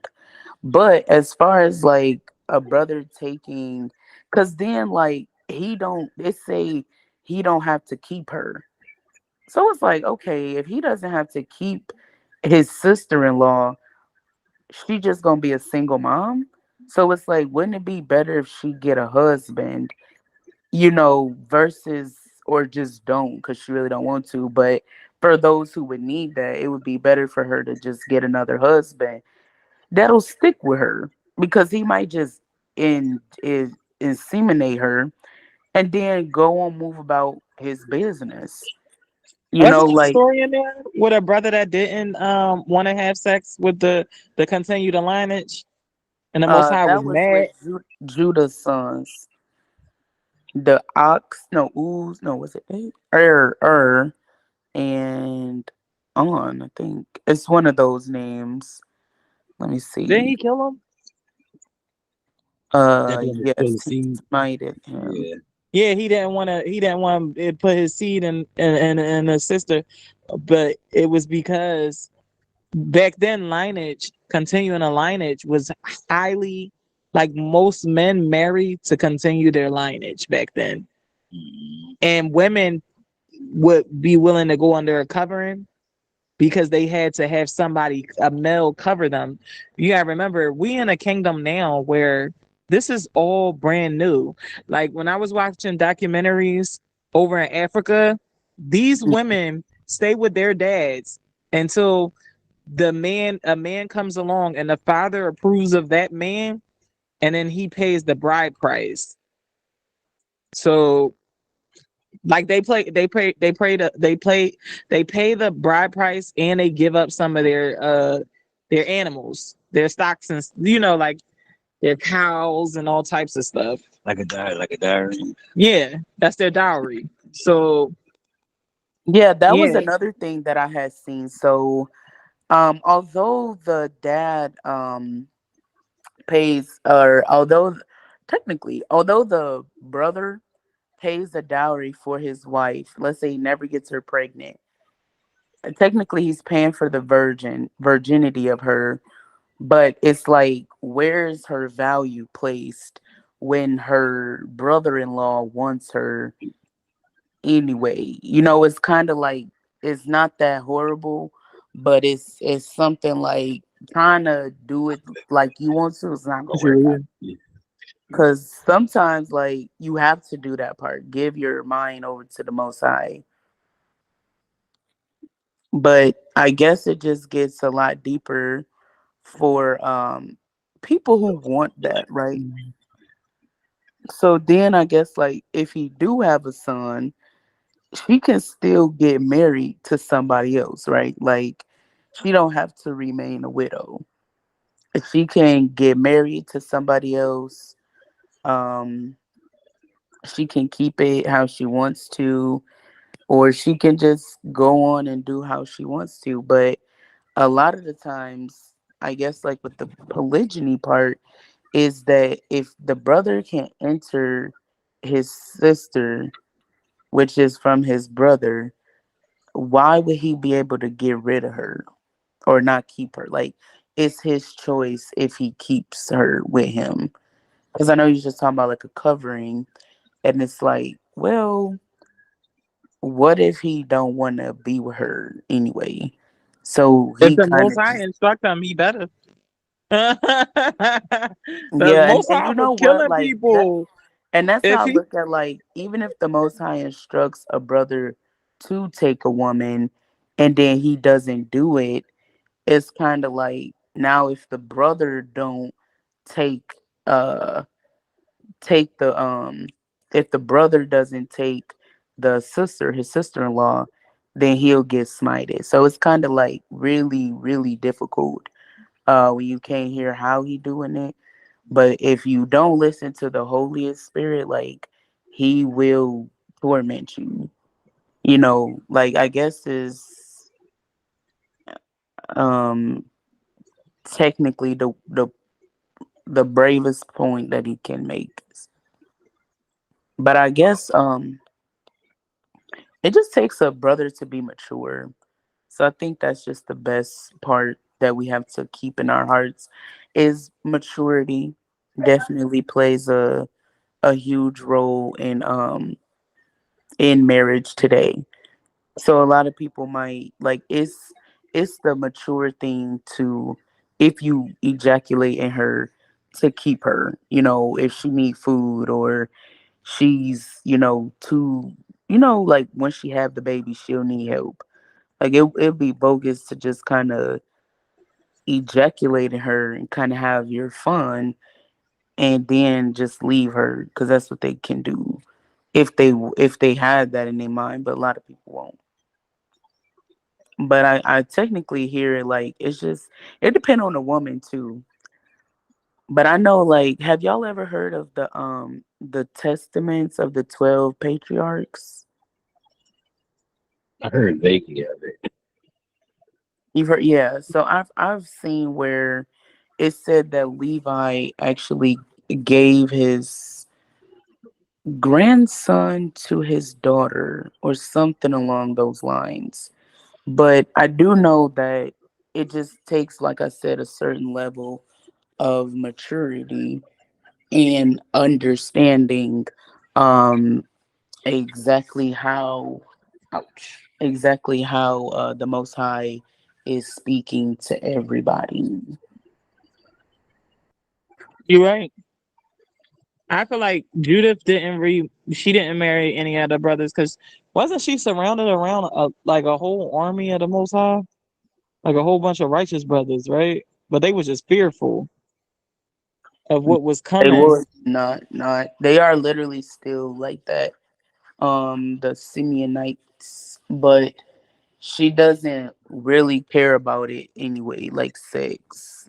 But as far as like a brother taking, because then like he don't, they say he don't have to keep her. So it's like, okay, if he doesn't have to keep his sister-in-law, she just gonna be a single mom. So it's like, wouldn't it be better if she get a husband, versus or just don't because she really don't want to. But for those who would need that, it would be better for her to just get another husband that'll stick with her because he might just inseminate her and then go on move about his business. Wasn't there a Like story in there with a brother that didn't want to have sex with the continue the lineage, and the Most High was that was with mad? Judah's sons, the ox, no ooze, no, was it and on? I think it's one of those names. Let me Didn't see. he kill him? Definitely Yes, pull the he seed. smited him. Yeah. Yeah, he didn't want to. He didn't want to put his seed in his sister, but it was because back then lineage, continuing a lineage, was highly like most men married to continue their lineage back then, Mhm. and women would be willing to go under a covering because they had to have somebody, a male, cover them. You gotta remember, we in a kingdom now where this is all brand new. Like when I was watching documentaries over in Africa, these women stay with their dads until a man comes along and the father approves of that man, and then he pays the bride price. So like they pay the bride price, and they give up some of their animals, their stocks, and like their cows and all types of stuff. Like a diary. Yeah, that's their dowry. So Yeah, that was yeah, another thing that I had seen. So, although the dad pays, or although the brother pays a dowry for his wife, let's say he never gets her pregnant, technically he's paying for the virginity of her, but it's like, where's her value placed when her brother-in-law wants her anyway? It's kind of like, it's not that horrible, but it's something like trying to do it like you want to, it's not gonna work out. Because sometimes, like, you have to do that part, give your mind over to the Most High. But I guess it just gets a lot deeper for people who want that, right? So then I guess, like, if he do have a son, she can still get married to somebody else, right? Like, she don't have to remain a widow. She can get married to somebody else. Um, she can keep it how she wants to, or she can just go on and do how she wants to. But a lot of the times, I guess, like with the polygyny part, is that if the brother can enter his sister, which is from his brother, why would he be able to get rid of her or not keep her? Like, it's his choice if he keeps her with him. Because I know you're just talking about like a covering, and it's like, well, what if he don't want to be with her anyway? So if he the kind Most of High just, instruct them, he better. The yeah, Most and High you was know what, killing like that, people. and that's If how I he look at, like, even if the Most High instructs a brother to take a woman, and then he doesn't do it, it's kind of like, now if the brother don't take uh take the if the brother doesn't take the sister, his sister-in-law, then he'll get smited. So it's kind of like really, really difficult when you can't hear how he doing it. But if you don't listen to the holiest spirit, like, he will torment you. Like, I guess is um technically the bravest point that he can make. But I guess it just takes a brother to be mature. So I think that's just the best part that we have to keep in our hearts, is maturity definitely plays a huge role in marriage today. So a lot of people might, like, it's the mature thing to, if you ejaculate in her, to keep her, if she need food, or she's, too, like, when she have the baby, she'll need help. Like, it'd be bogus to just kind of ejaculate in her and kind of have your fun, and then just leave her, because that's what they can do if they had that in their mind. But a lot of people won't. But I technically hear it, like, it's just, it depends on the woman too. But I know, like, have y'all ever heard of the testaments of the 12 patriarchs? I heard vaguely of it. You've heard, yeah. So I've seen where it said that Levi actually gave his grandson to his daughter or something along those lines. But I do know that it just takes, like I said, a certain level of maturity and understanding um exactly how exactly how the most high is speaking to everybody. You're right. I feel like Judith didn't she didn't marry any of the brothers because wasn't she surrounded around like a whole army of the Most High, like a whole bunch of righteous brothers, right? But they was just fearful of what was They coming. was not they are literally still like that, the Simeonites, but she doesn't really care about it anyway, like sex.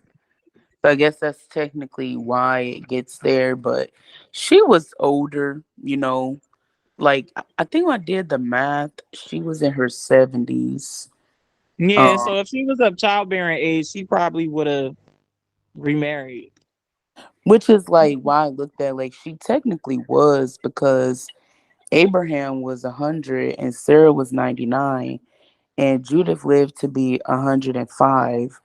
So I guess that's technically why it gets there, but she was older, like I think I did the math, she was in her 70s. Yeah, Um so if she was of childbearing age, she probably would have remarried. which is like why I looked at, like, she technically was, because Abraham was 100 and Sarah was 99 and Judith lived to be 105.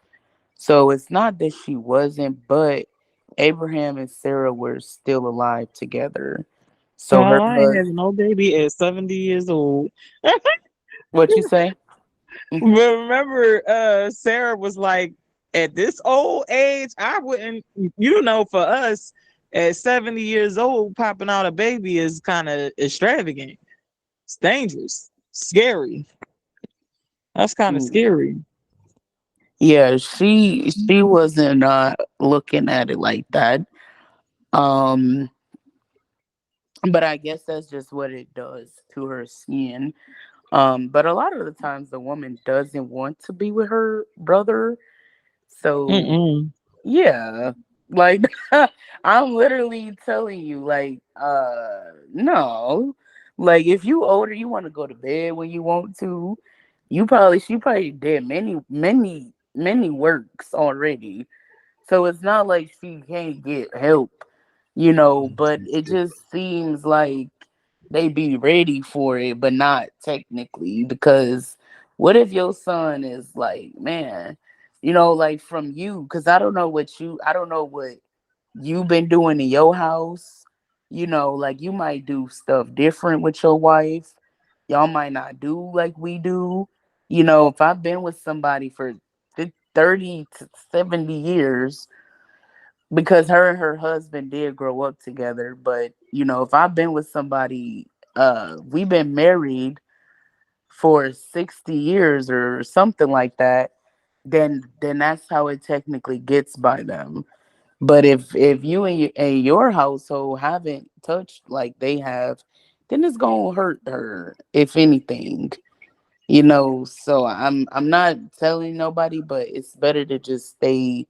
So it's not that she wasn't, but Abraham and Sarah were still alive together. So her Oh, I ain't husband, having no baby at 70 years old. what you say? But remember, Sarah was like, at this old age, I wouldn't, for us at 70 years old, popping out a baby is kind of extravagant. It's dangerous, scary. That's kind of Mm. scary. Yeah, she wasn't looking at it like that. Um, but I guess that's just what it does to her skin. But a lot of the times the woman doesn't want to be with her brother. So Mm-mm. yeah, like I'm literally telling you, like, no. Like if you older, you want to go to bed when you want to. She probably did many works already. So it's not like she can't get help, but it just seems like they be ready for it, but not technically. Because what if your son is like, man, like from you? Because I don't know what you've been doing in your house. Like you might do stuff different with your wife. Y'all might not do like we do. If I've been with somebody for 30 to 70 years, because her and her husband did grow up together. But if I've been with somebody, we've been married for 60 years or something like that, then that's how it technically gets by them. But if you and your household haven't touched like they have, then it's gonna hurt her, if anything. So I'm not telling nobody, but it's better to just stay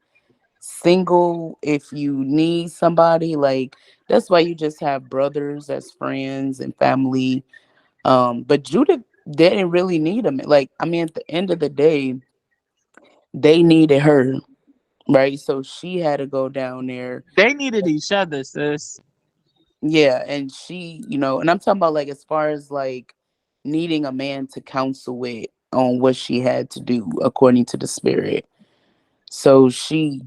single if you need somebody. Like that's why you just have brothers as friends and family. But Judith didn't really need him. Like, I mean, at the end of the day, they needed her, right? So she had to go down there. They needed each other, sis. Yeah, and and I'm talking about, like, as far as like needing a man to counsel with on what she had to do according to the spirit. So she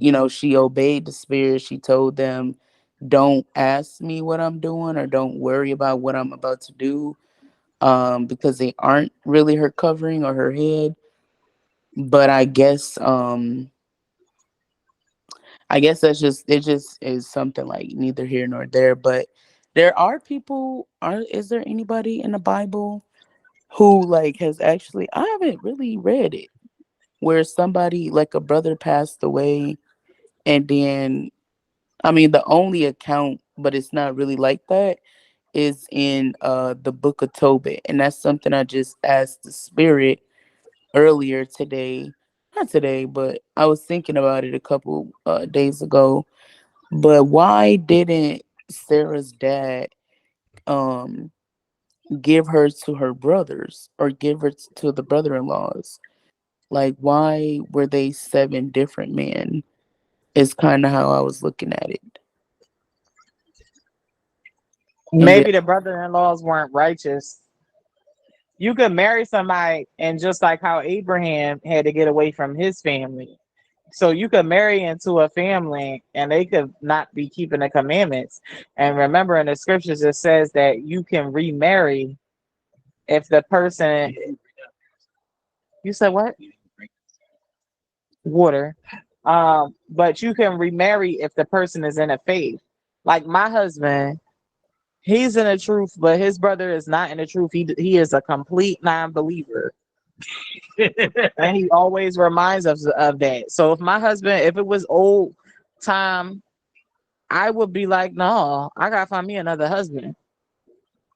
obeyed the spirit. She told them, don't ask me what I'm doing, or don't worry about what I'm about to do, because they aren't really her covering or her head. But I guess it just is something like neither here nor there. But there are people, is there anybody in the Bible who like has actually, I haven't really read it, where somebody like a brother passed away, and then, I mean, the only account, but it's not really like that, is in the book of Tobit. And that's something I just asked the spirit earlier today. Not today, but I was thinking about it a couple days ago. But why didn't Sarah's dad um give her to her brothers, or give her to the brother-in-laws? Like, why were they seven different men? Is kind of how I was looking at it. Maybe the brother-in-laws weren't righteous. You could marry somebody, and just like how Abraham had to get away from his family, so you could marry into a family and they could not be keeping the commandments. And remember, in the scriptures it says that you can remarry if the person. You said what? Water. But you can remarry if the person is in a faith. Like my husband, he's in the truth, but his brother is not in the truth. He is a complete non-believer. And he always reminds us of that. So if my husband, if it was old time, I would be like, no, I gotta find me another husband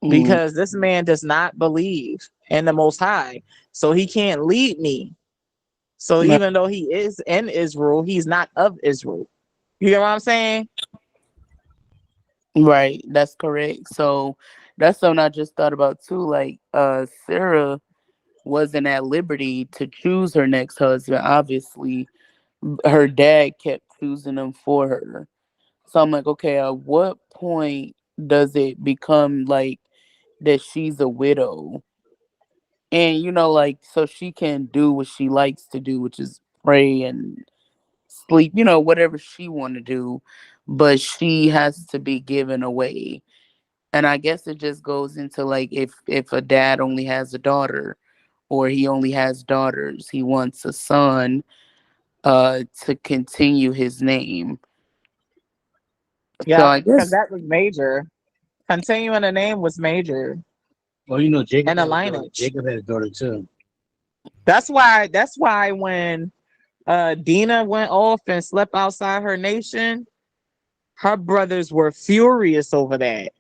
because this man does not believe in the Most High, so he can't lead me. So even though he is in Israel, he's not of Israel. You get what I'm saying? Right, that's correct. So that's something I just thought about too. Like, Sarah wasn't at liberty to choose her next husband. Obviously, her dad kept choosing him for her. So I'm like, okay, at what point does it become like that she's a widow? And like, so she can do what she likes to do, which is pray and sleep, whatever she want to do, but she has to be given away. And I guess it just goes into like, if a dad only has a daughter or he only has daughters, he wants a son to continue his name. So Yeah, I because guess, that was major. Continuing the name was major. Well, you know, Jacob And a had a daughter. lineage. Jacob had a daughter too. That's why when Dina went off and slept outside her nation, her brothers were furious over that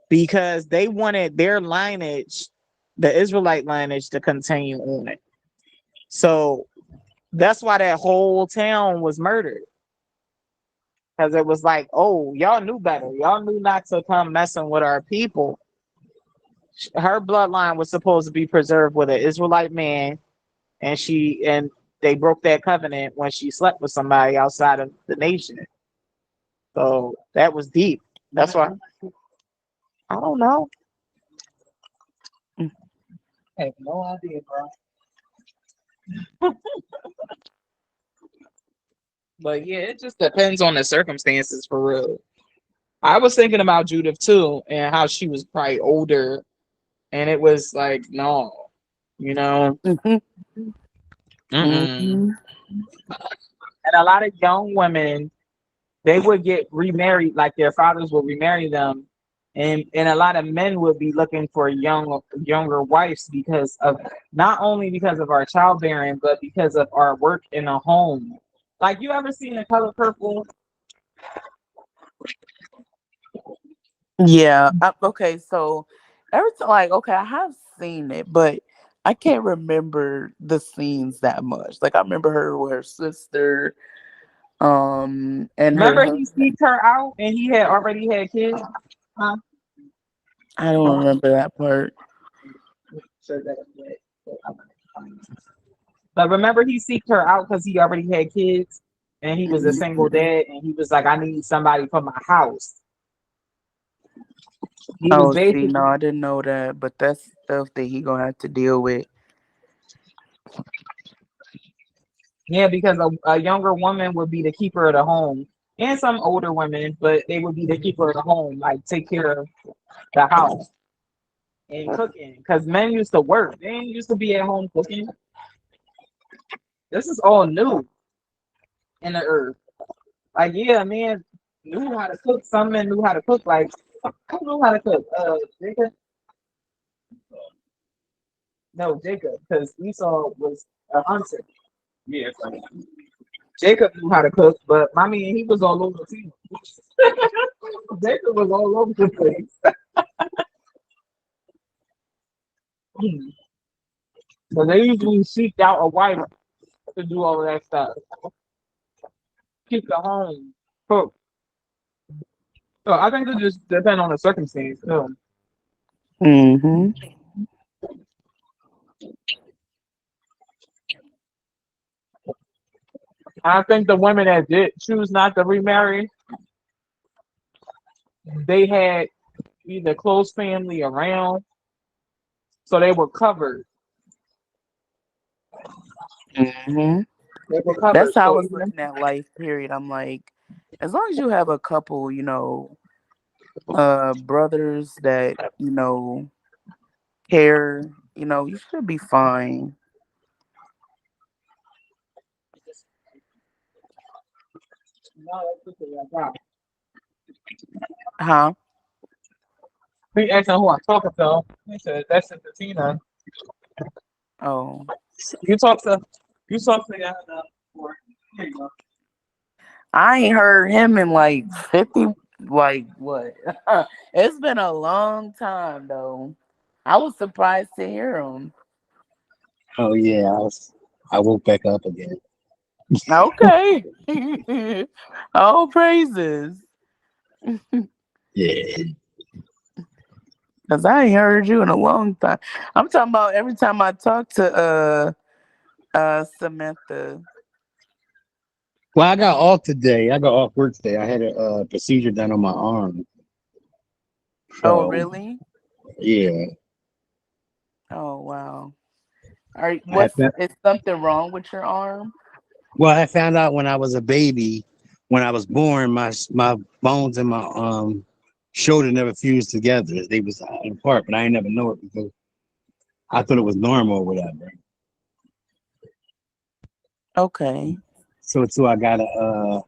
because they wanted their lineage, the Israelite lineage, to continue on it. So that's why that whole town was murdered. Because it was like, oh, y'all knew better. Y'all knew not to come messing with our people. Her bloodline was supposed to be preserved with an Israelite man, and they broke that covenant when she slept with somebody outside of the nation. So that was deep. That's why I don't know. I have no idea, bro. But yeah, it just depends on the circumstances for real. I was thinking about Judith too and how she was probably older, and it was like, no, you know. mhm, Mm-mm. mhm. And a lot of young women, they would get remarried, like their fathers would remarry them, and a lot of men would be looking for younger wives because of not only because of our childbearing, but because of our work in a home. Like you ever seen The Color Purple? Yeah. Okay. So every time, like, okay, I have seen it, but I can't remember the scenes that much. Like, I remember her with her sister, and her Remember he husband. seeked her out and he had already had kids? Huh? I don't remember that part. But remember he seeked her out because he already had kids and he was a single dad and he was like, I need somebody for my house. He was Oh, see, no, basically, I didn't know that, but that's stuff that he gonna have to deal with. yeah, because a younger woman would be the keeper of the home. And some older women, but they would be the keeper of the home, like take care of the house and cooking. Because men used to work. They didn't used to be at home cooking. This is all new in the earth. Like, yeah, man knew how to cook. Some men knew how to cook. Like, who knew how to cook? Jacob? No, Jacob, because Esau was a hunter. Yeah, it's like Jacob knew how to cook, but I mean, he was all over too. Jacob was all over the place. So they usually seeked out a wife to do all of that stuff. Keep the home cooked. So I think it just depends on the circumstance too. Mm-hmm. I I think the women that did choose not to remarry, they had either close family around, so they were covered. Hmm. They were covered. That's how I So was even looking at life, period. I'm like, as long as you have a couple, brothers that, care, you should be fine. Huh? he asked who I'm talking to. He said, "That's Sister Tina." Oh, You talk to the before. Here you go. I ain't heard him in like 50, like what? It's been a long time though. I was surprised to hear him. Oh yeah, I woke back up again. Okay. All praises. Yeah. Cause I ain't heard you in a long time. I'm talking about every time I talk to Samantha. Well, I got off today. I got off work today. I had a procedure done on my arm. Oh So really? yeah, Oh wow. Are I had that. is something wrong with your arm? Well, I found out when I was a baby, when I was born, my bones and my shoulder never fused together. They was apart, but I ain't never know it because I thought it was normal or whatever. Okay. So I got a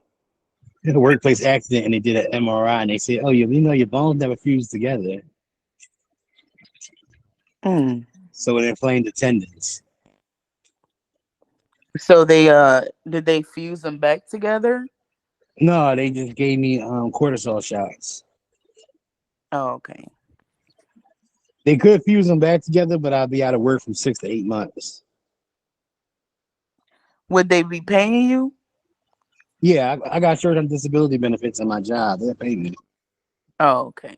workplace accident and they did an MRI and they said, "Oh, you know your bones never fused together." Mm. So it inflamed the tendons. So they did they fuse them back together? No, they just gave me cortisol shots. Oh, okay. They could fuse them back together, but I'll be out of work from 6 to 8 months. Would they be paying you? Yeah, I got short-term disability benefits in my job. They're paying me. Oh, okay.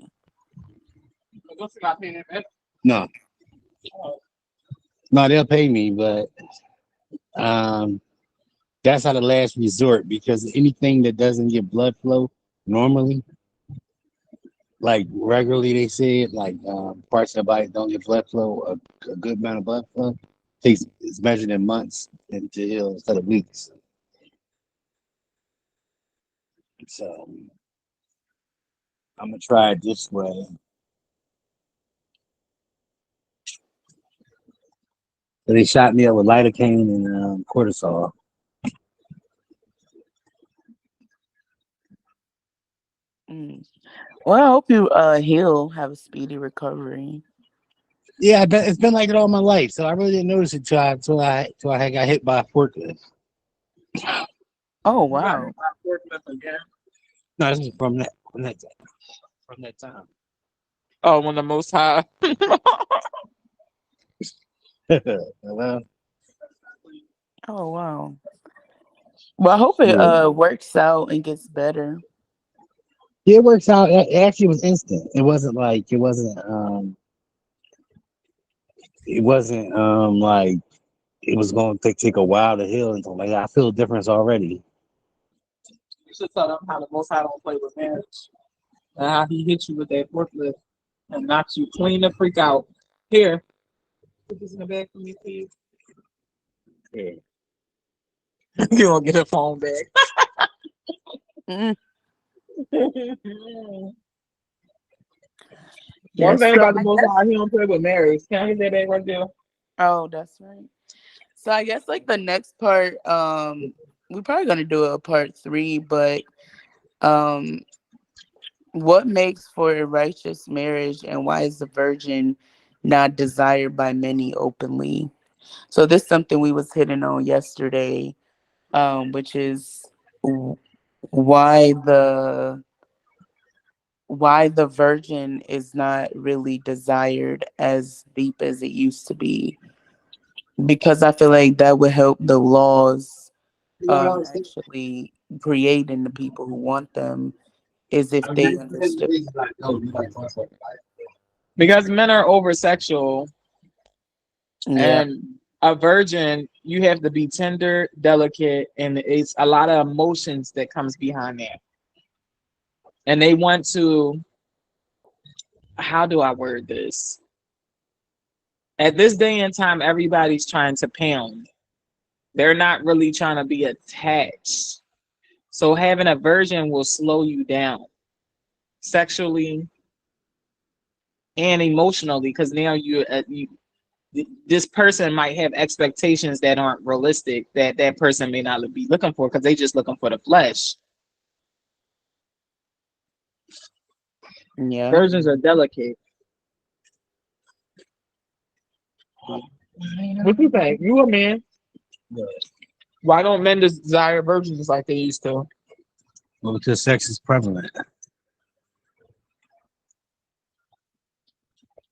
No, no, they'll pay me, but um, that's how the last resort because anything that doesn't get blood flow normally, like regularly, they said like parts of the body don't get blood flow, a good amount of blood flow takes is measured in months and to heal instead of weeks. So I'm gonna try it this way. So they shot me up with lidocaine and cortisol. Mm. Well, I hope you heal, have a speedy recovery. Yeah, it's been like it all my life, so I really didn't notice it till I had got hit by a forklift. Oh You got wow. hit by a forklift again. No, this is from that time. Oh, when the Most High. Well, Oh wow. Well, I hope it yeah. works out and gets better. Yeah, it works out. It actually was instant. It wasn't like it was going to take a while to heal and stuff like that. I feel a difference already. You should tell them how the Most High don't play with marriage and how He hit you with that forklift and knocks you clean the freak out. Here, put this in the bag for me, please. Yeah. You don't get a phone back. Mm. One Yes. thing So about the I Most guess. High, He don't play with marriage. Can I hit that bag right there? Oh, that's right. So I guess like the next part, we're probably gonna do a part three, but um, what makes for a righteous marriage and why is the virgin not desired by many openly? So this is something we was hitting on yesterday, which is w- why the virgin is not really desired as deep as it used to be. Because I feel like that would help the laws actually creating the people who want them is if they understood. Because men are over sexual, Yeah. and a virgin, you have to be tender, delicate, and it's a lot of emotions that comes behind that. And they want to how do I word this? At this day and time, everybody's trying to pound. They're not really trying to be attached. So having a virgin will slow you down sexually and emotionally, because now this person might have expectations that aren't realistic, that that person may not be looking for, because they just looking for the flesh. Yeah. Virgins are delicate. What you think? You a man? Yeah. Why don't men desire virgins like they used to? Well, because sex is prevalent.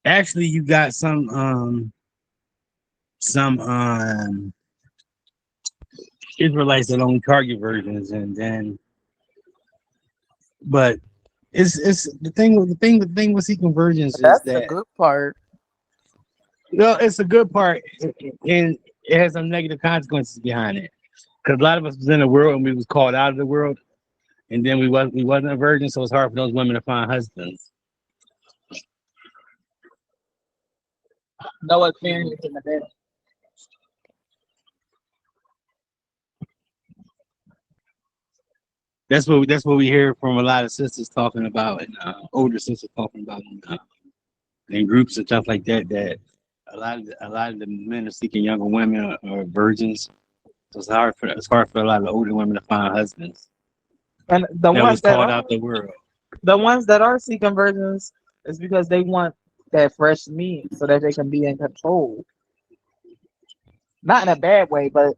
Actually, you got some Israelites that only target virgins, and then, but it's the thing with seeking virgins is That's the that, good part. well, it's a good part, and it has some negative consequences behind it. Because a lot of us was in the world and we was called out of the world, and then we wasn't a virgin, so it's hard for those women to find husbands. No experience in the bed. That's what we hear from a lot of sisters talking about, and older sisters talking about in groups and stuff like that. That a lot of the men are seeking younger women or virgins. So it's hard for a lot of the older women to find husbands And the that was ones that called are out the world. seeking virgins is because they want that fresh meat so that they can be in control. Not in a bad way, but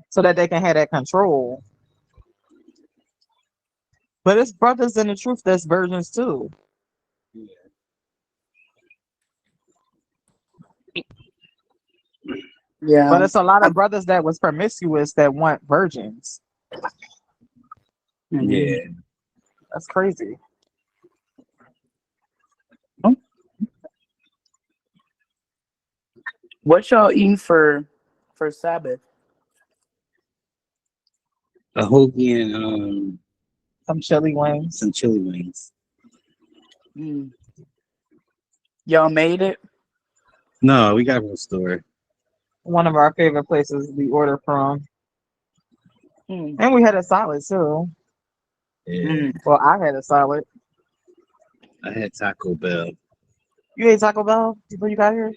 so that they can have that control. But it's brothers in the truth that's virgins too. Yeah. But it's a lot of brothers that was promiscuous that want virgins. Yeah, That's crazy. What y'all eating for Sabbath? a hoagie and Some chili wings. some chili wings. Mm. Y'all made it? No, we got from the store. One of our favorite places we order from. Mm. And we had a salad too. Yeah, Mm. Well, I had a salad. I had Taco Bell. You ate Taco Bell before you got here?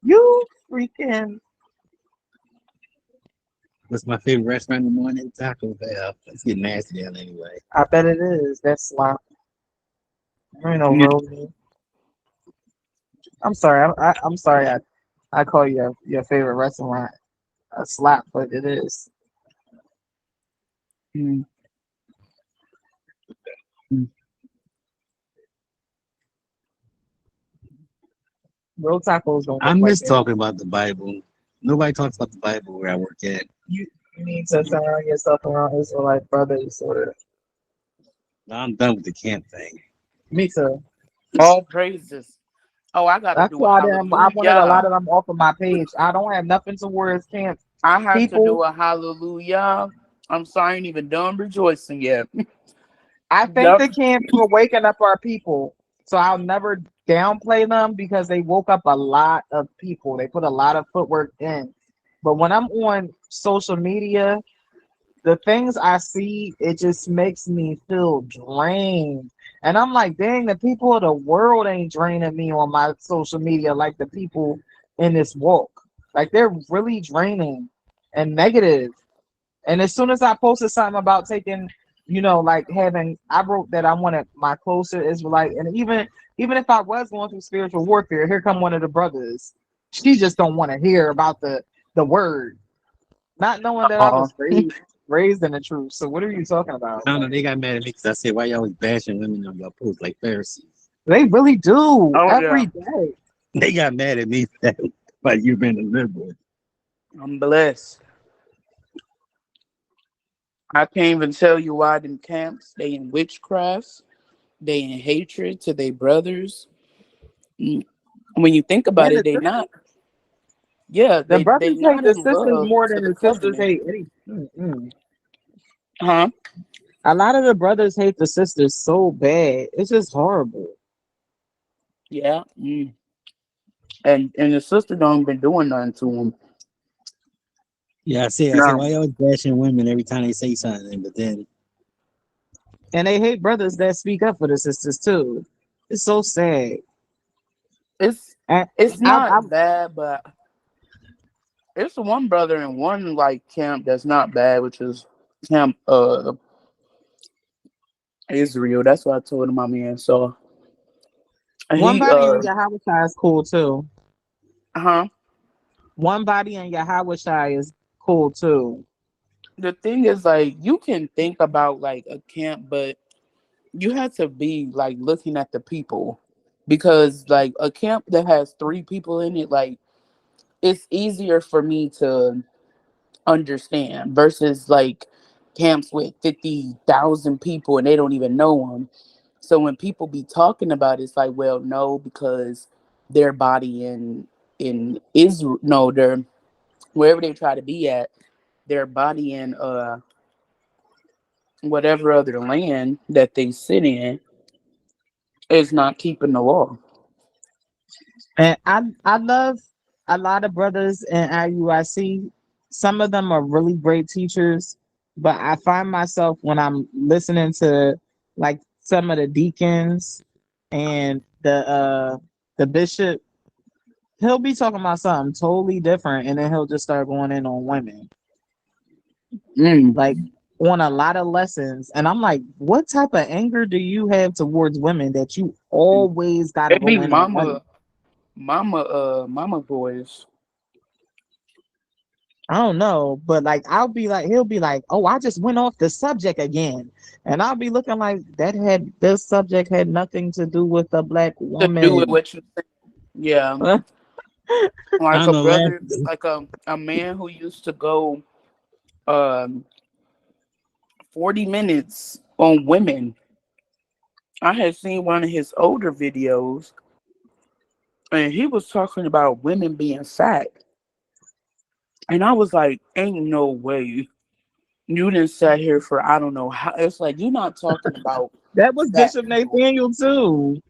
You freaking. What's my favorite restaurant in the morning? Taco Bell. Let's get nasty down anyway. I bet it is. That's slop. There ain't no Yeah. roll. I'm sorry. I'm sorry. I call your favorite restaurant a slap, but it is. Mm. Real tacos don't I look like miss that. talking about the Bible. Nobody talks about the Bible where I work at. You need to surround yourself around Israelite brothers, or Now I'm done with the camp thing. me too. All praises. Oh, I gotta That's do a why I wanted a lot hallelujah. of them off of my page. I don't have nothing towards camp I have to people. do a hallelujah. I'm sorry, I ain't even done rejoicing yet. I think Yep. the camps were waking up our people. So I'll never downplay them because they woke up a lot of people. They put a lot of footwork in. But when I'm on social media, the things I see, it just makes me feel drained. And I'm like, dang, the people of the world ain't draining me on my social media like the people in this walk. Like they're really draining and negative. And as soon as I posted something about taking, like I wrote that I wanted my closer Israelite, and even if I was going through spiritual warfare, here come one of the brothers. She just don't want to hear about the word, not knowing that I Aw. was raised in the truth. So what are you talking about? I don't know. They got mad at me because I said, "Why y'all always bashing women on your posts like Pharisees?" They really do Oh, every yeah. day. They got mad at me that like you've been a liberal. I'm blessed. I can't even tell you why them camps, they in witchcraft, they in hatred to their brothers. Mm. When you think about And it, they not. Yeah, the they brothers hate not the in sisters love more to than the the sisters covenant. hate any. Mm-mm. Huh? A lot of the brothers hate the sisters so bad. It's just horrible. Yeah. And the sister don't been doing nothing to him. Yeah, I say, No. why y'all bashing women every time they say something? But then, And they hate brothers that speak up for the sisters too. It's so sad. It's And it's I not bad, but it's one brother in one like camp that's not bad, which is camp Israel. That's what I told him, my man. So one he body in Yahweh Shai is cool too. huh. One body in Yahweh Shai is cool too. The thing is, like, you can think about like a camp, but you have to be like looking at the people, because like a camp that has 3 people in it, like it's easier for me to understand versus like camps with 50,000 people and they don't even know them. So when people be talking about it, it's like, well, no, because their body in Israel, no, they're wherever they try to be at, their body in whatever other land that they sit in is not keeping the law. And I love a lot of brothers in IUIC. Some of them are really great teachers, but I find myself when I'm listening to like some of the deacons and the bishop, he'll be talking about something totally different, and then he'll just start going in on women, Mm. like on a lot of lessons. And I'm like, what type of anger do you have towards women that you always gotta They be go in on women? mama boys. I don't know, but like I'll be like, he'll be like, "Oh, I just went off the subject again," and I'll be looking like this subject had nothing to do with a black To do with woman. what you think. Yeah. I I Like don't a know, brother, like a man who used to go um 40 minutes on women. I had seen one of his older videos and he was talking about women being fat. And I was like, ain't no way you didn't sat here for I don't know how. It's like you're not talking about that was fat Bishop people. Nathaniel too.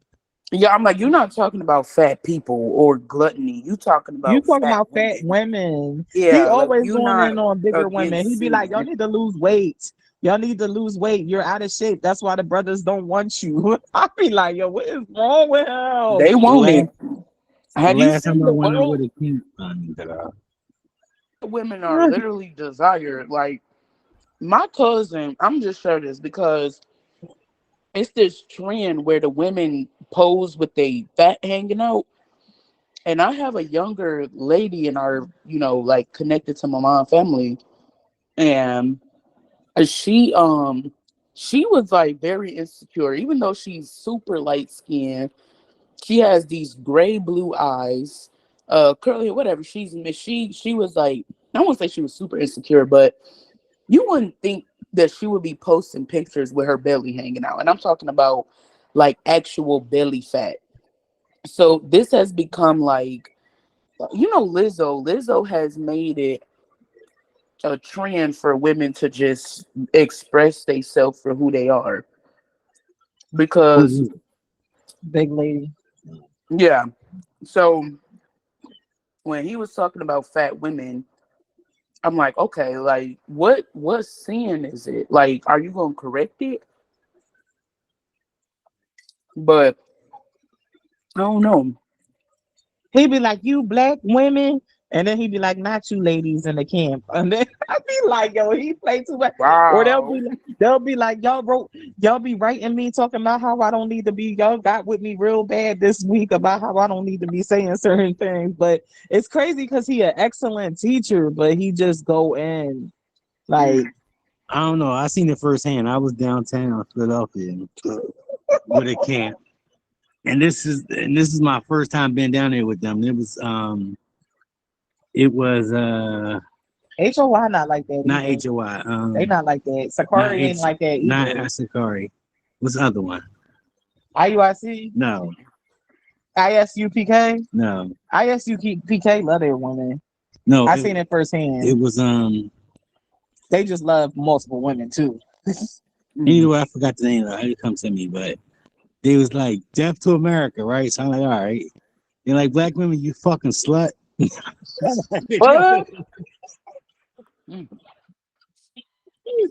Yeah, I'm like, you're not talking about fat people or gluttony. You talking You about talking fat about fat women. women? He Yeah, like always you going not in on bigger women. He against be like, "Y'all sin. need to lose weight. Y'all need to lose weight. You're out of shape. That's why the brothers don't want you." I be like, "Yo, what is wrong with him?" They the want last it. the Have you last time seen I the went over world? the camp, Women are literally desired. Like my cousin, I'm just sure this because it's this trend where the women pose with they fat hanging out. And I have a younger lady in our, like connected to my mom family. And she was like very insecure, even though she's super light skinned. She has these gray blue eyes, curly, whatever. She was like, I won't say she was super insecure, but you wouldn't think that she would be posting pictures with her belly hanging out. And I'm talking about like actual belly fat. So this has become like, Lizzo. Lizzo has made it a trend for women to just express themselves for who they are. Because Who- Big lady. yeah, so when he was talking about fat women, I'm like, okay, like what sin is it? Like, are you gonna correct it? But I don't know. He'd be like, "You black women," and then he'd be like, "Not you ladies in the camp." And then I'd be like, "Yo, he play too much." Or Wow. they'll be like, y'all be writing me talking about how I don't need to be. Y'all got with me real bad this week about how I don't need to be saying certain things." But it's crazy because he an excellent teacher, but he just go in like, I don't know. I seen it firsthand. I was downtown Philadelphia with a camp, and this is my first time being down there with them. It was HOY not like that not either. HOI. They not like that. Not Sakari ain't H, like that not either. Asakari. What's the other one? IUIC, No, ISUPK, no, ISUPK love their women. no. I seen it firsthand. It was They just love multiple women too. Anyway, I forgot the name. It come to me, but they was like death to America, right? So I'm like, all right. They're like black women, you fucking slut. What?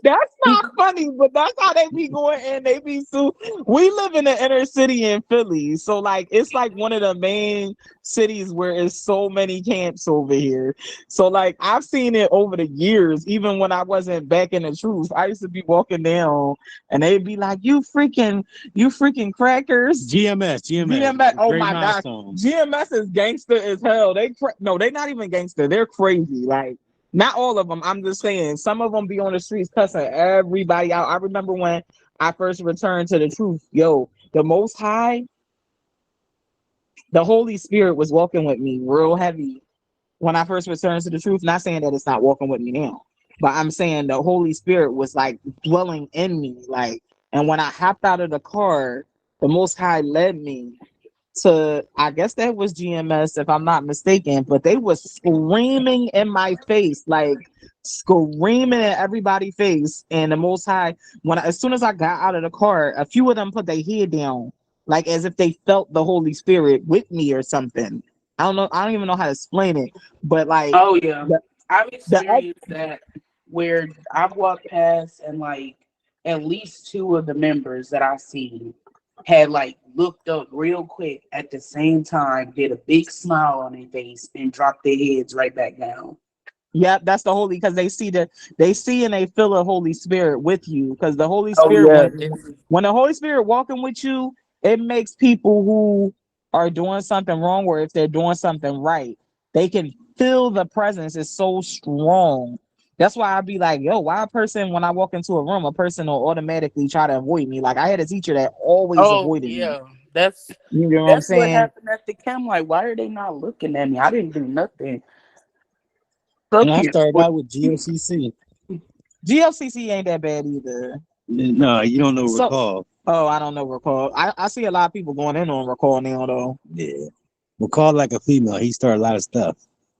That's not funny, but that's how they be going in. They be so. We live in the inner city in Philly, so like it's like one of the main cities where it's so many camps over here. So like I've seen it over the years. Even when I wasn't back in the truth, I used to be walking down, and they'd be like, you freaking crackers." GMS. Oh Great my gosh, milestone. GMS is gangster as hell. No, they not even gangster. They're crazy. Like. Not all of them. I'm just saying some of them be on the streets cussing everybody out. I remember when I first returned to the truth. Yo, the Most High, the Holy Spirit was walking with me real heavy when I first returned to the truth. Not saying that it's not walking with me now, but I'm saying the Holy Spirit was like dwelling in me. Like, and when I hopped out of the car, the Most High led me to, I guess that was GMS if I'm not mistaken, but they was screaming in my face, like screaming at everybody's face. And the Most High, as soon as I got out of the car, a few of them put their head down, like as if they felt the Holy Spirit with me or something. I don't know. I don't even know how to explain it, but like, Oh yeah, the, I've the experienced that where I've walked past and like at least two of the members that I seen had like looked up real quick at the same time, did a big smile on their face, and dropped their heads right back down. Yep, that's the holy, because they see and they feel the Holy Spirit with you. Because the Holy Oh Spirit, yeah, when the Holy Spirit walking with you, it makes people who are doing something wrong, or if they're doing something right, they can feel the presence is so strong. That's why I'd be like, yo, why a person, when I walk into a room, a person will automatically try to avoid me. Like I had a teacher that always oh avoided me. yeah. That's You know what I'm that's what saying? happened at the camp. Like, why are they not looking at me? I didn't do nothing. And Look I here. started out with GOCC. GLCC ain't that bad either. No, you don't know So, recall. oh, I don't know Recall. I see a lot of people going in on Recall now though. Yeah. Recall like a female. He started a lot of stuff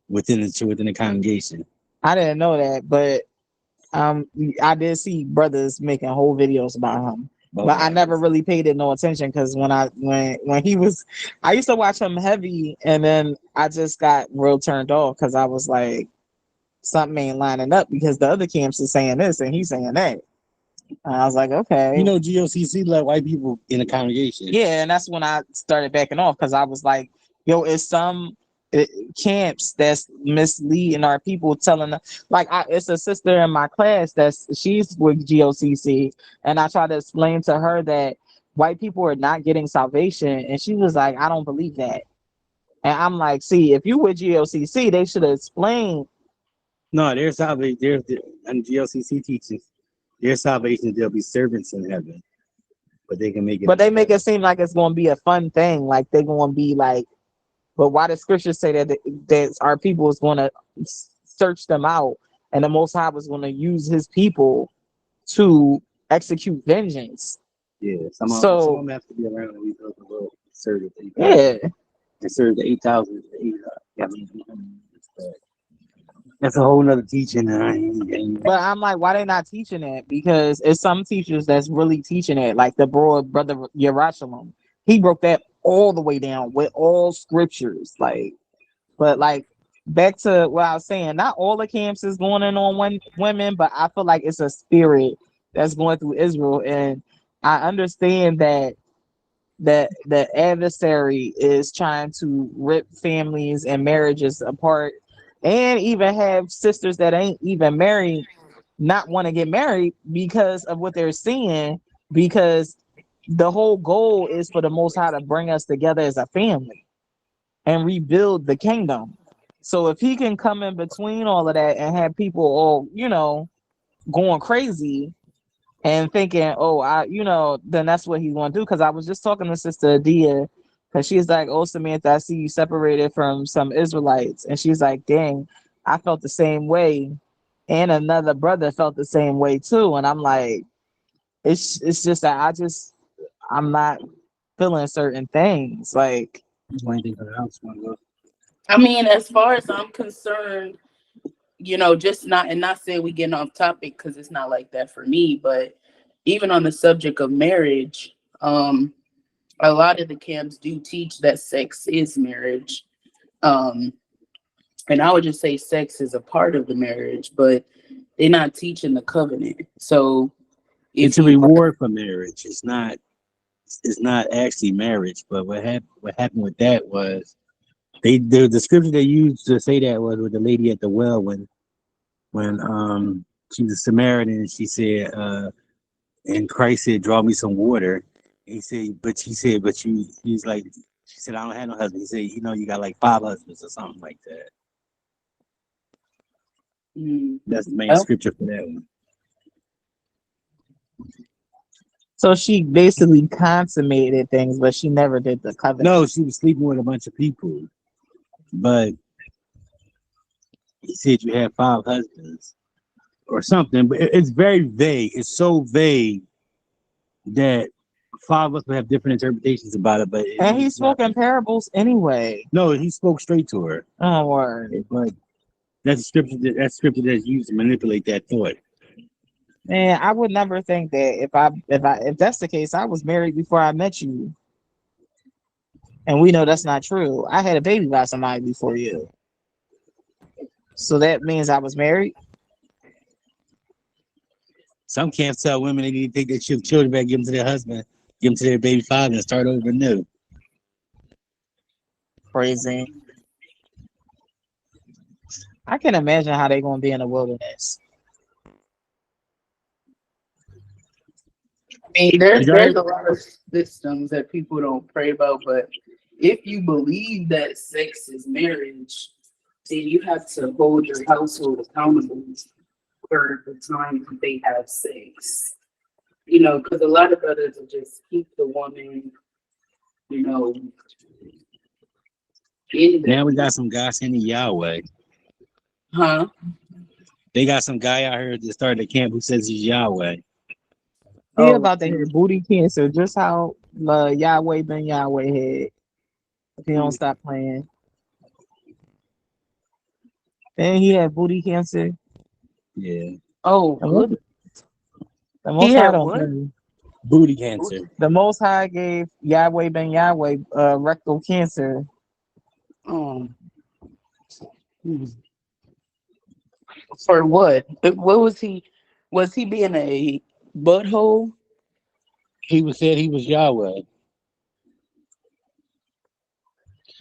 within the congregation. I didn't know that, but I did see brothers making whole videos about him. But I never really paid it no attention because when he was, I used to watch him heavy, and then I just got real turned off because I was like, something ain't lining up because the other camps is saying this and he's saying that. And I was like, okay. You know, GOCC let white people in the congregation. Yeah, and that's when I started backing off because I was like, yo, it's some camps that's misleading our people, telling them, like, it's a sister in my class she's with GOCC, and I tried to explain to her that white people are not getting salvation, and she was like, I don't believe that. And I'm like, see, if you with GOCC, they should have explained. No, their salvation, and GLCC teaches their salvation, there'll be servants in heaven, but they can make it. But they make it seem like it's going to be a fun thing, like they're going to be like. But why the scriptures say that our people is going to search them out, and the Most High was going to use His people to execute vengeance? Yeah, some of them have to be around and we build the world. Serve the 8,000. Yeah, And serve the 8,000. That's a whole nother teaching. but I'm like, why they not teaching it? Because it's some teachers that's really teaching it, like the brother Yerushalayim. He broke that all the way down with all scriptures, like. But like back to what I was saying, not all the camps is going in on women, but I feel like it's a spirit that's going through Israel, and I understand that the adversary is trying to rip families and marriages apart, and even have sisters that ain't even married not want to get married because of what they're seeing, because the whole goal is for the Most High to bring us together as a family and rebuild the kingdom. So if he can come in between all of that and have people all, going crazy and thinking, oh, then that's what he's going to do. Because I was just talking to Sister Adia, because she's like, oh, Samantha, I see you separated from some Israelites. And she's like, dang, I felt the same way. And another brother felt the same way too. And I'm like, it's just that I'm not feeling certain things. Like, I mean, as far as I'm concerned, just not saying we getting off topic because it's not like that for me, but even on the subject of marriage, a lot of the camps do teach that sex is marriage. Um, and I would just say sex is a part of the marriage, but they're not teaching the covenant. So It's if a you reward for marriage. It's not actually marriage. But what happened with that was the scripture they used to say that was with the lady at the well when she was a Samaritan and she said and Christ said, "Draw me some water." He said, but you he's like she said, "I don't have no husband." He said, you got like 5 husbands or something like that. That's the main well, scripture for that one. So she basically consummated things, but she never did the covenant. No, she was sleeping with a bunch of people, but he said you have 5 husbands or something. But it's very vague. It's so vague that 5 of us would have different interpretations about it. But And he spoke in parables anyway. no, he spoke straight to her. Oh, word. But that's scripture. That's scripture that's used to manipulate that thought. Man, I would never think that if that's the case, I was married before I met you. And we know that's not true. I had a baby by somebody before you. So that means I was married. Some camps tell women they need to take their children back, give them to their husband, give them to their baby father, and start over new. Crazy. I can imagine how they're gonna be in the wilderness. I mean, there's a lot of systems that people don't pray about, but if you believe that sex is marriage, then you have to hold your household accountable for the time that they have sex. Because a lot of brothers will just keep the woman, in Now we got some guys in the Yahweh. Huh? They got some guy out here that started a camp who says he's Yahweh. He about to hear booty cancer, just how Yahweh Ben Yahweh had. If he don't stop playing. Then he had booty cancer. Yeah. Oh, good. The Most High don't play. Booty cancer. The Most High gave Yahweh Ben Yahweh rectal cancer. Oh. For what? What was he? Was he being a butthole? He said he was Yahweh.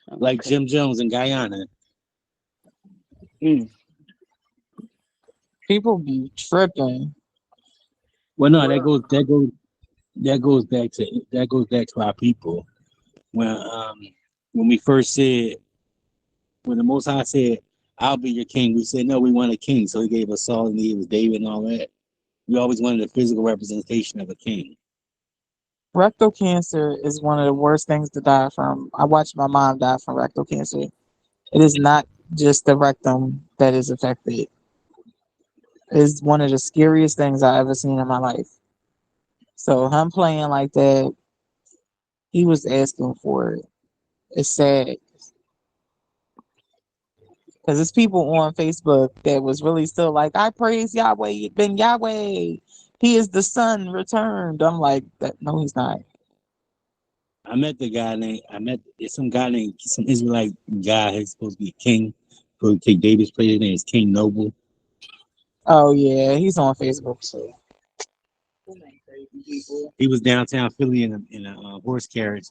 Like Jim Jones in Guyana. People be tripping. Well, no, that goes back to our people. When we first said, when the Most High said, "I'll be your king," we said, "No, we want a king." So he gave us Saul and he gave us David and all that. We always wanted a physical representation of a king. Rectal cancer is one of the worst things to die from. I watched my mom die from rectal cancer. It is not just the rectum that is affected. It's one of the scariest things I ever seen in my life. So him playing like that, he was asking for it. It's sad. Because there's people on Facebook that was really still like, I praise Yahweh, Ben Yahweh. He is the son returned. I'm like, no, he's not. I met some Israelite guy who's supposed to be a king, supposed to take David's place. His name is King Noble. Oh yeah, he's on Facebook too. He was downtown Philly in a horse carriage,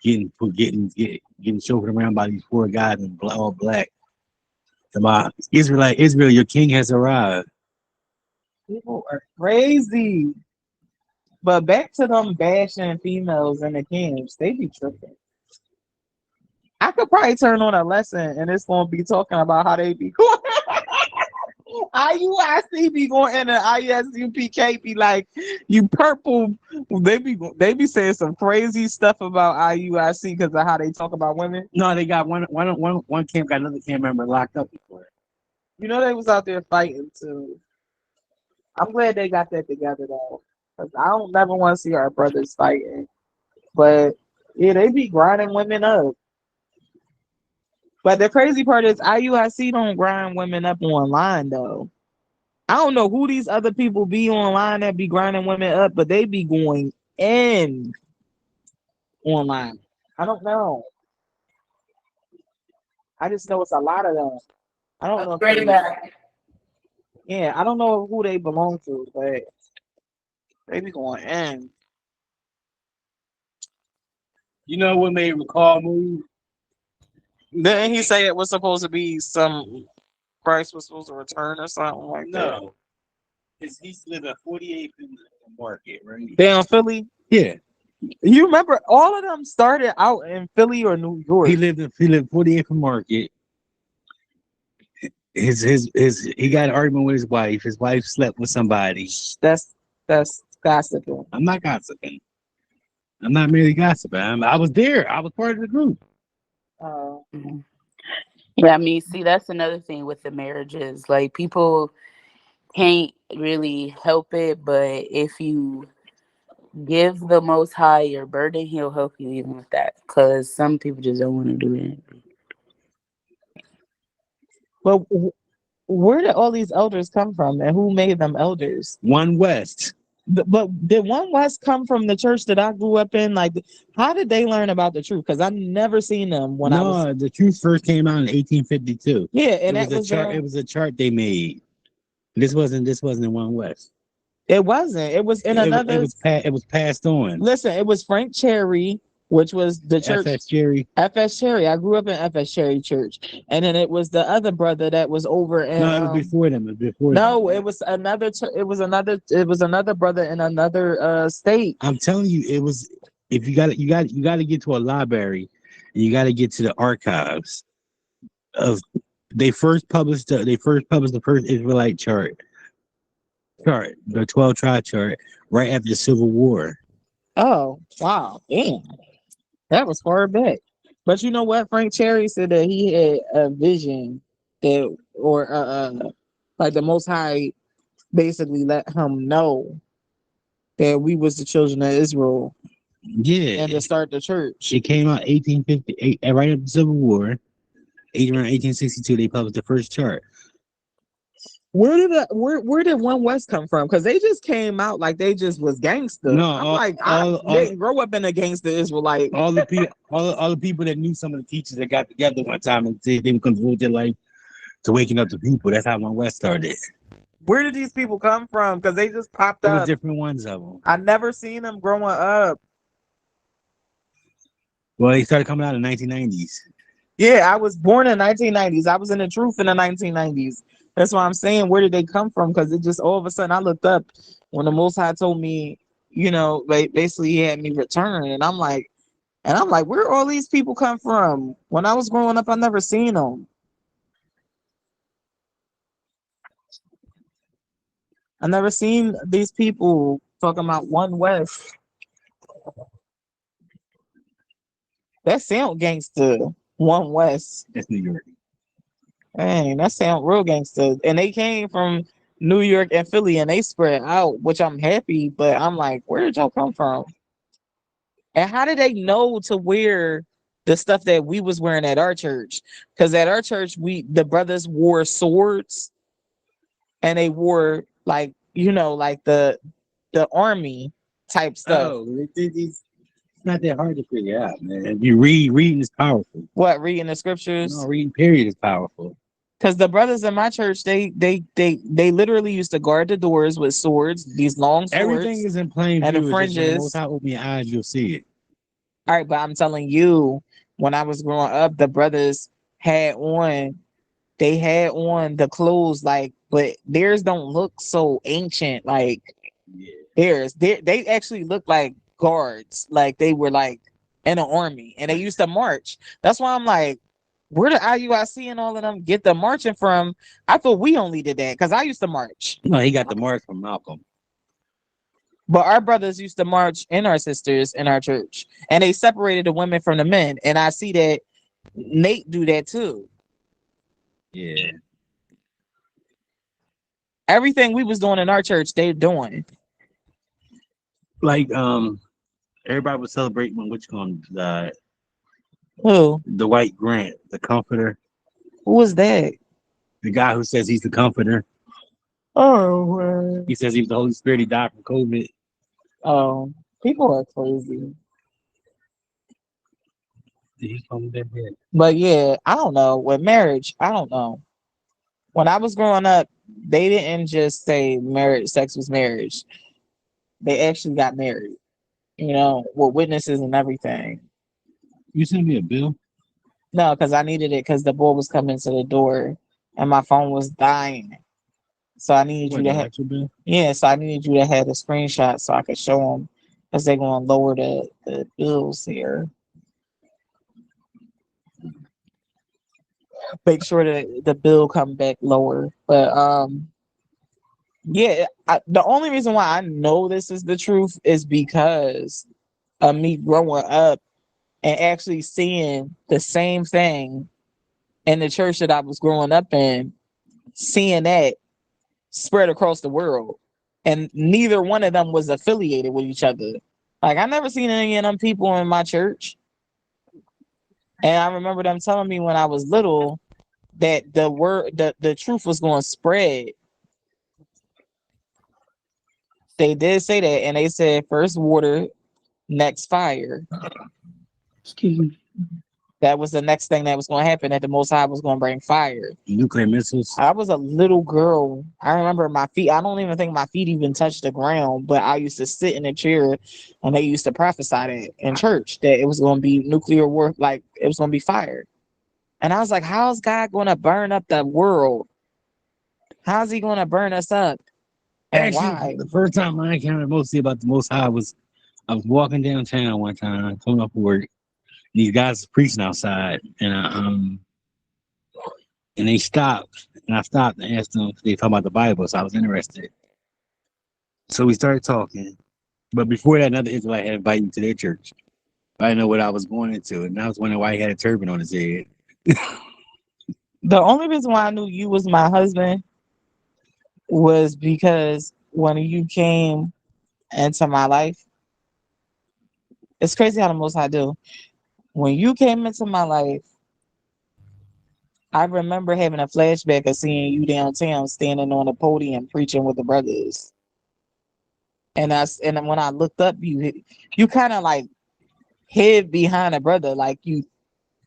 getting chauffeured around by these 4 guys in all black. Israel, your king has arrived. People are crazy. But back to them bashing females in the camps, they be tripping. I could probably turn on a lesson and it's gonna be talking about how they be going. IUIC be going in and ISUPK be like, you purple. They be saying some crazy stuff about IUIC because of how they talk about women. No, they got one camp got another camp member locked up before. You know they was out there fighting too. I'm glad they got that together though. Cause I don't never want to see our brothers fighting. But yeah, they be grinding women up. But the crazy part is IUIC don't grind women up online though. I don't know who these other people be online that be grinding women up, but they be going in online. I don't know. I just know it's a lot of them. I don't know if Bring it back. yeah, I don't know who they belong to, but they be going in. You know what made McCall move? Didn't he say it was supposed to be some Christ was supposed to return or something like that? No. He's living 48th in the market, right? Damn Philly. Yeah. You remember all of them started out in Philly or New York? He lived 48th in Market. He got an argument with his wife. His wife slept with somebody. That's gossiping. I'm not gossiping. I'm not merely gossiping. I was there. I was part of the group. Mhm. Yeah, I mean, see, that's another thing with the marriages. Like, people can't really help it, but if you give the Most High your burden, He'll help you even with that. Because some people just don't want to do it. But where did all these elders come from, and who made them elders? One West. But did One West come from the church that I grew up in? Like, how did they learn about the truth? Because I never seen them when I was. No, the truth first came out in 1852. Yeah, and It was that a was chart. It was a chart they made. This wasn't in One West. It wasn't. It was in another. It was passed on. Listen, it was Frank Cherry, which was the church. FS Jerry. FS Cherry. I grew up in FS Cherry Church, and then it was the other brother that was over in. No, it was before them. It was before No, them. it was another. It was another. It was another brother in another state. I'm telling you, it was. If you got to get to a library, and you got to get to the archives of. They first published the first Israelite chart, the 12 tribe chart, right after the Civil War. Oh wow, damn, that was far back. But you know what? Frank Cherry said that he had a vision that, or like the Most High basically let him know that we was the children of Israel Yeah, and to start the church. it came out 1858, right after the Civil War. Around 1862, they published the first chart. Where did One West come from? Because they just came out like they just was gangster. No, I didn't grow up in a gangster Israelite. All the people that knew some of the teachers that got together one time and said they would contribute their life to waking up the people. That's how One West started. Where did these people come from? Because they just popped There was up. different ones of them. I never seen them growing up. Well, they started coming out in the 1990s. Yeah, I was born in 1990s. I was in the truth in the 1990s. That's why I'm saying, where did they come from? Because it just all of a sudden I looked up when the Most High told me, like basically he had me return, and I'm like, where all these people come from? When I was growing up, I never seen them. I never seen these people talking about One West. That sound gangster. One West. That's New York. Dang, that sound real gangster. And they came from New York and Philly, and they spread out, which I'm happy. But I'm like, where did y'all come from? And how did they know to wear the stuff that we was wearing at our church? Because at our church, the brothers wore swords, and they wore like the army type stuff. Oh, it's not that hard to figure out, man. If you reading is powerful. What, reading the scriptures? No, reading period is powerful. Because the brothers in my church, they literally used to guard the doors with swords, these long swords. Everything is in plain and view. the It's just when the fringes. Most High open your eyes, you'll see it. All right, but I'm telling you, when I was growing up, the brothers had on the clothes, like, but theirs don't look so ancient like theirs. They actually look like guards, like they were like in an army, and they used to march. That's why I'm like, where did IUIC and all of them get the marching from? I thought we only did that because I used to march. No, he got the mark from Malcolm. But our brothers used to march and our sisters in our church, and they separated the women from the men. And I see that Nate do that too. Yeah. Everything we was doing in our church, they're doing. Like everybody was celebrating when which one died. Who? The White Grant, the comforter. Who was that? The guy who says he's the comforter. Oh, man. He says he was the Holy Spirit. He died from COVID. Oh, people are crazy. He's from that bed. But yeah, I don't know. With marriage, I don't know. When I was growing up, they didn't just say marriage, sex was marriage. They actually got married, with witnesses and everything. You sent me a bill? No, because I needed it because the boy was coming to the door and my phone was dying. So I needed What, you the to have, electric bill? yeah, so I needed you to have the screenshot so I could show them because they're going to lower the bills here. Make sure that the bill come back lower. But yeah, the only reason why I know this is the truth is because of me growing up and actually seeing the same thing in the church that I was growing up in, seeing that spread across the world. And neither one of them was affiliated with each other. Like I never seen any of them people in my church. And I remember them telling me when I was little that the truth was going to spread. They did say that, and they said first water, next fire. Excuse me. That was the next thing that was going to happen. That the Most High was going to bring fire. Nuclear missiles. I was a little girl. I remember my feet. I don't even think my feet even touched the ground. But I used to sit in a chair, and they used to prophesy that in church that it was going to be nuclear war, like it was going to be fire. And I was like, "How's God going to burn up the world? How's He going to burn us up? And Actually, why?" the first time I encountered mostly about the Most High was I was walking downtown one time, coming off work. And these guys were preaching outside, and they stopped, and I stopped and asked them if they talking about the Bible, so I was interested. So we started talking, but before that, another Israelite had invited me to their church. I didn't know what I was going into, and I was wondering why he had a turban on his head. The only reason why I knew you was my husband was because when you came into my life, it's crazy how the Most High do. When you came into my life, I remember having a flashback of seeing you downtown standing on a podium preaching with the brothers. And then when I looked up, you kind of like hid behind a brother, like you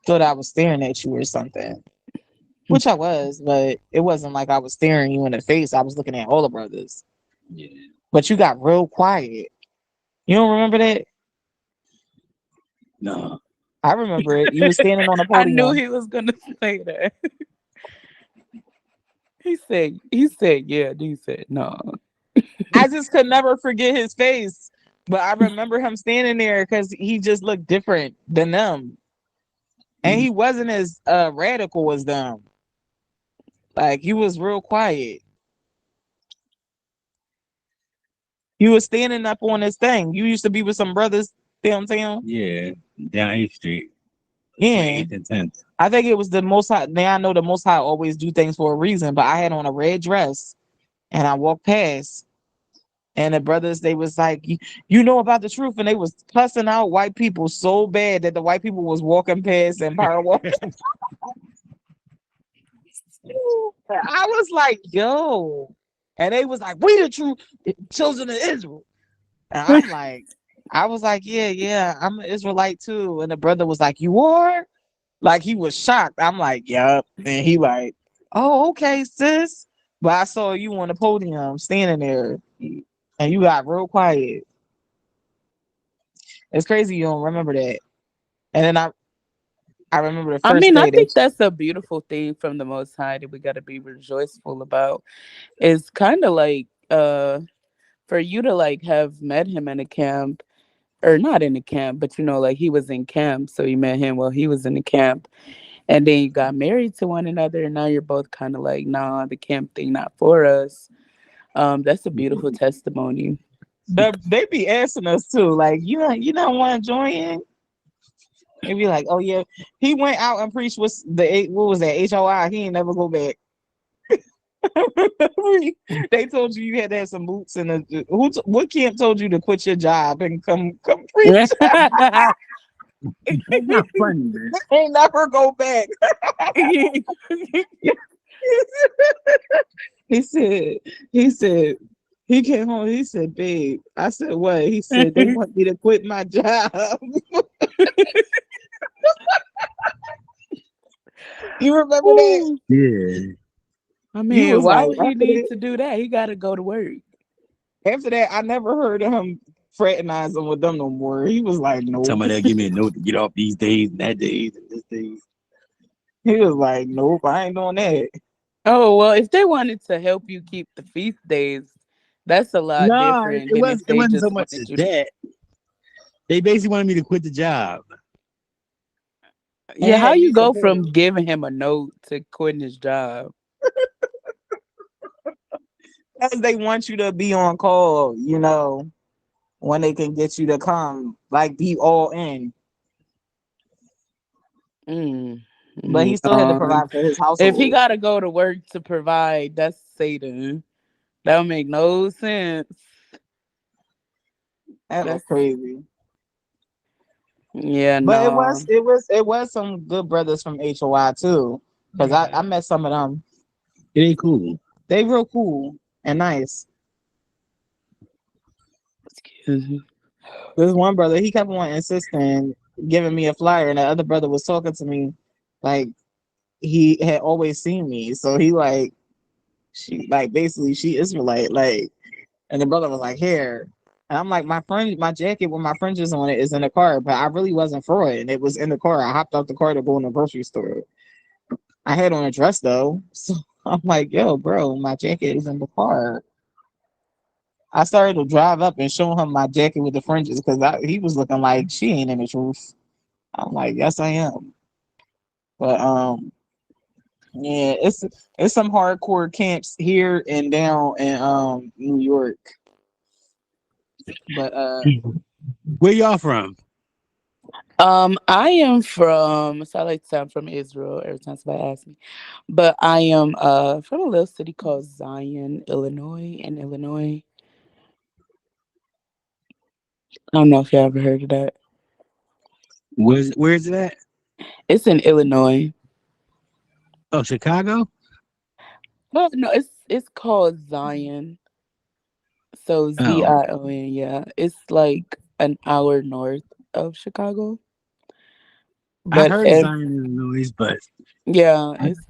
thought I was staring at you or something. Which I was, but it wasn't like I was staring you in the face. I was looking at all the brothers. Yeah. But you got real quiet. You don't remember that? No. I remember it. You were standing on a I podium. knew he was gonna say that. He said, yeah. Then he said, no. I just could never forget his face. But I remember him standing there because he just looked different than them. And he wasn't as radical as them. Like he was real quiet. You was standing up on this thing. You used to be with some brothers downtown. Yeah, down 8th Street. Yeah. 8th and 10th. I think it was the Most High. Now I know the Most High always do things for a reason, but I had on a red dress and I walked past and the brothers, they was like, you know about the truth. And they was cussing out white people so bad that the white people was walking past and power walking. I was like, yo. And they was like, we the true children of Israel. And I'm like, I was like, yeah, I'm an Israelite too. And the brother was like, you are? Like he was shocked. I'm like, yup. And he like, oh, okay, sis. But I saw you on the podium standing there and you got real quiet. It's crazy you don't remember that. And then I remember the I first mean, I day think that that's a beautiful thing from the Most High that we got to be rejoiceful about. It's kind of like for you to like have met him in a camp, or not in a camp, but like he was in camp, so you met him while he was in the camp, and then you got married to one another, and now you're both kind of like, nah, the camp thing not for us. That's a beautiful testimony. they be asking us too, like, you don't want to join? They be like, oh yeah, he went out and preached with what was that, HOI? He ain't never go back. They told you had to have some boots and what camp told you to quit your job and come preach? That's not funny, man. Ain't never go back. He said, he said, he came home. He said, babe, I said, what? He said, they want me to quit my job. You remember that? Ooh. Yeah. I You mean, was why like, would he need to do that? He got to go to work. after that, I never heard of him fraternizing with them no more. He was like, Tell nope. me they'll give me a note to get off these days and that days and this days. He was like, nope, I ain't doing that. Oh, well, if they wanted to help you keep the feast days, that's a lot No, different than if it they wasn't so just much as wanted you to. that. They basically wanted me to quit the job. Yeah, And how have you you go from support. giving him a note to quitting his job? Because they want you to be on call, you know, when they can get you to come, like be all in. Mm. But he still had to No. provide for his If he household. got to go to work to provide, that's Satan. That would make no sense. That was That's, crazy. yeah, But no. it was some good brothers from HOI too. Because I met some of them. It ain't cool. They real cool and nice. Excuse me. This one brother, he kept on insisting, giving me a flyer, and the other brother was talking to me like he had always seen me. So he like she like basically she Israelite, like, and the brother was like, here. And I'm like, my jacket with my fringes on it is in the car, but I really wasn't for it. And it was in the car. I hopped out the car to go in the grocery store. I had on a dress though. So I'm like, yo, bro, my jacket is in the car. I started to drive up and show him my jacket with the fringes because he was looking like she ain't in the truth. I'm like, yes, I am. But yeah, it's some hardcore camps here and down in New York. But Where y'all from? I am from, so I like to say I'm from Israel every time somebody asks me. But I am from a little city called Zion, Illinois, in Illinois. I don't know if you ever heard of that. Where's it at? It's in Illinois. Oh, Chicago? Well, no, it's called Zion. So Oh. Zion, yeah. It's like an hour north of Chicago. I But heard of Zion, Illinois, but yeah, it's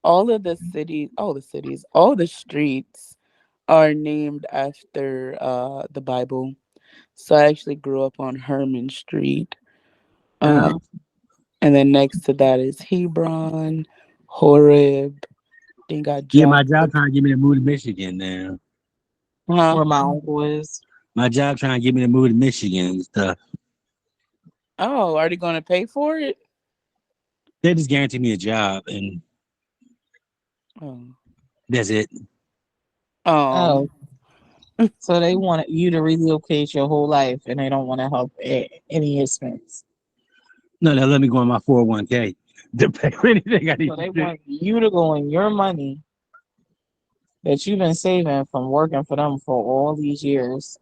all the streets are named after the Bible. So I actually grew up on Herman Street. Uh, oh. and then next to that is Hebron, Horeb, then got Yeah, my job Jacob. trying to get me to move to Michigan now. Huh? where my uncle is, My job trying to get me to move to Michigan and stuff. Oh, are they gonna pay for it? They just guarantee me a job and Oh. that's it. Oh. oh, so they want you to relocate your whole life, and they don't want to help at any expense. No, they'll let me go on my 401k to pay for anything I need So to they do. want you to go in your money that you've been saving from working for them for all these years,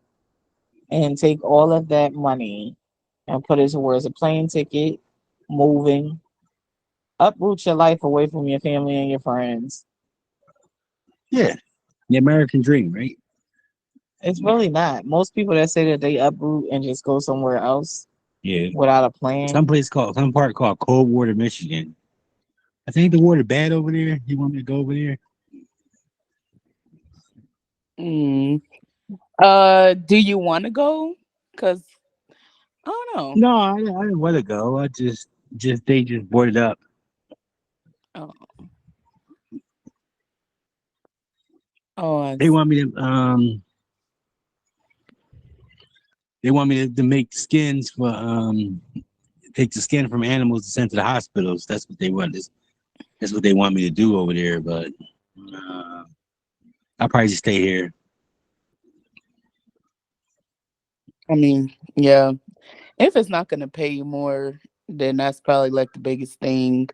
and take all of that money and put it towards a plane ticket, moving, uproot your life away from your family and your friends. Yeah. The American dream, right? It's really not. Most people that say that they uproot and just go somewhere else Yeah. without a plan. Some part called Coldwater, Michigan. I think the water bad over there. You want me to go over there? Mm. Do you want to go? Cause I don't know. No, I didn't want to go. They just boarded up. Oh, oh, I They see. want me to make skins for take the skin from animals to send to the hospitals. That's what they want. That's what they want me to do over there. But I'll probably just stay here. I mean, yeah. If it's not gonna pay you more, then that's probably like the biggest thing.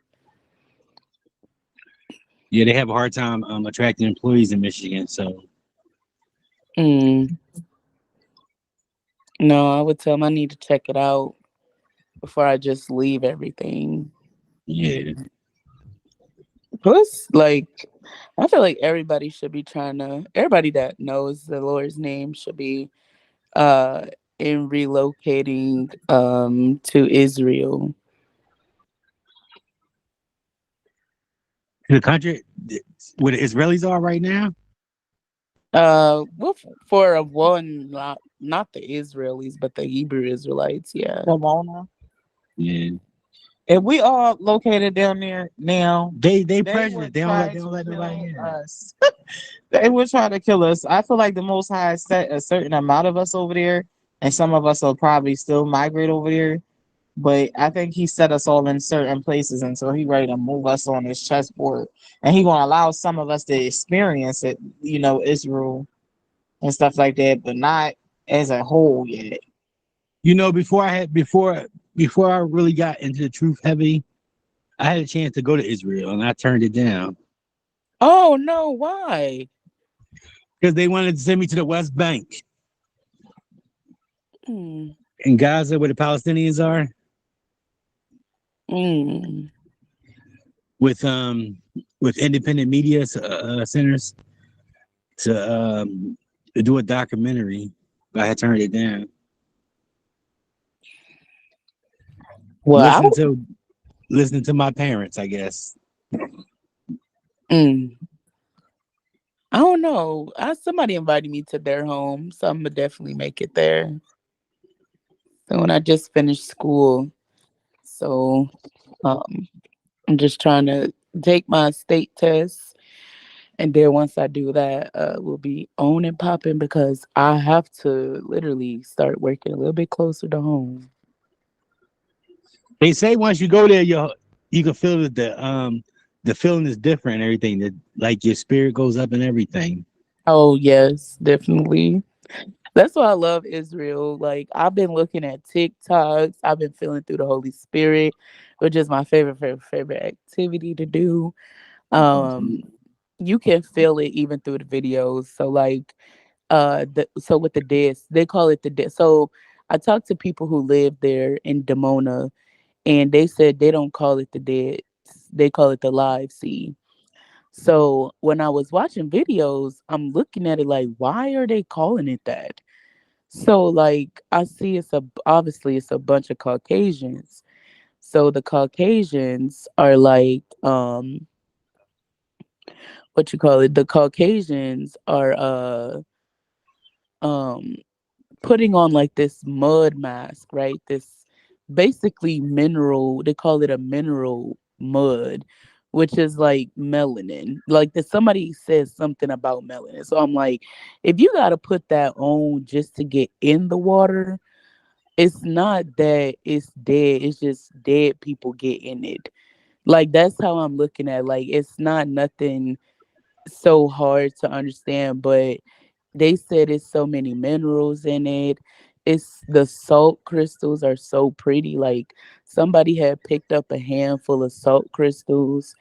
Yeah, they have a hard time attracting employees in Michigan. So Mm. No, I would tell them I need to check it out before I just leave everything. yeah, Plus, like, I feel like everybody should be everybody that knows the Lord's name should be uh in relocating to Israel. The country where the Israelis are right now. Well, for a one, not the Israelis, but the Hebrew Israelites. Yeah. Ramona. Yeah, If we all located down there now, they they prejudice. would They try don't to let nobody kill in. us. They would try to kill us. I feel like the Most High set a certain amount of us over there, and some of us will probably still migrate over there. But I think He set us all in certain places until He ready to move us on His chessboard, and He gonna allow some of us to experience it. Israel and stuff like that, but not as a whole yet. You know, before I really got into the truth heavy, I had a chance to go to Israel and I turned it down Oh no, why? because they wanted to send me to the West Bank Mm, in Gaza, where the Palestinians are, mm. with independent media centers to do a documentary. But I had turned it down. Well, Listening to my parents, I guess. mm, I don't know. Somebody invited me to their home, so I'm gonna definitely make it there. So when I just finished school, so um, I'm just trying to take my state test, and then once I do that, we'll be on and popping because I have to literally start working a little bit closer to home. They say once you go there, you can feel that the feeling is different and everything. That like your spirit goes up and everything. Oh yes, definitely. That's why I love Israel. Like I've been looking at TikToks. I've been feeling through the Holy Spirit, which is my favorite activity to do. Um, you can feel it even through the videos. So like so with the dead, they call it the dead. So I talked to people who live there in Demona, and they said they don't call it the dead. They call it the live sea. So when I was watching videos, I'm looking at it like, why are they calling it that? So like I see obviously it's a bunch of Caucasians. So the Caucasians are like what you call it? The Caucasians are um putting on like this mud mask, right? This basically mineral, they call it a mineral mud, which is like melanin. Like that somebody says something about melanin. So I'm like, if you gotta put that on just to get in the water, it's not that it's dead, it's just dead people get in it. Like that's how I'm looking at like it's not nothing so hard to understand, but they said it's so many minerals in it. It's the salt crystals are so pretty. Like somebody had picked up a handful of salt crystals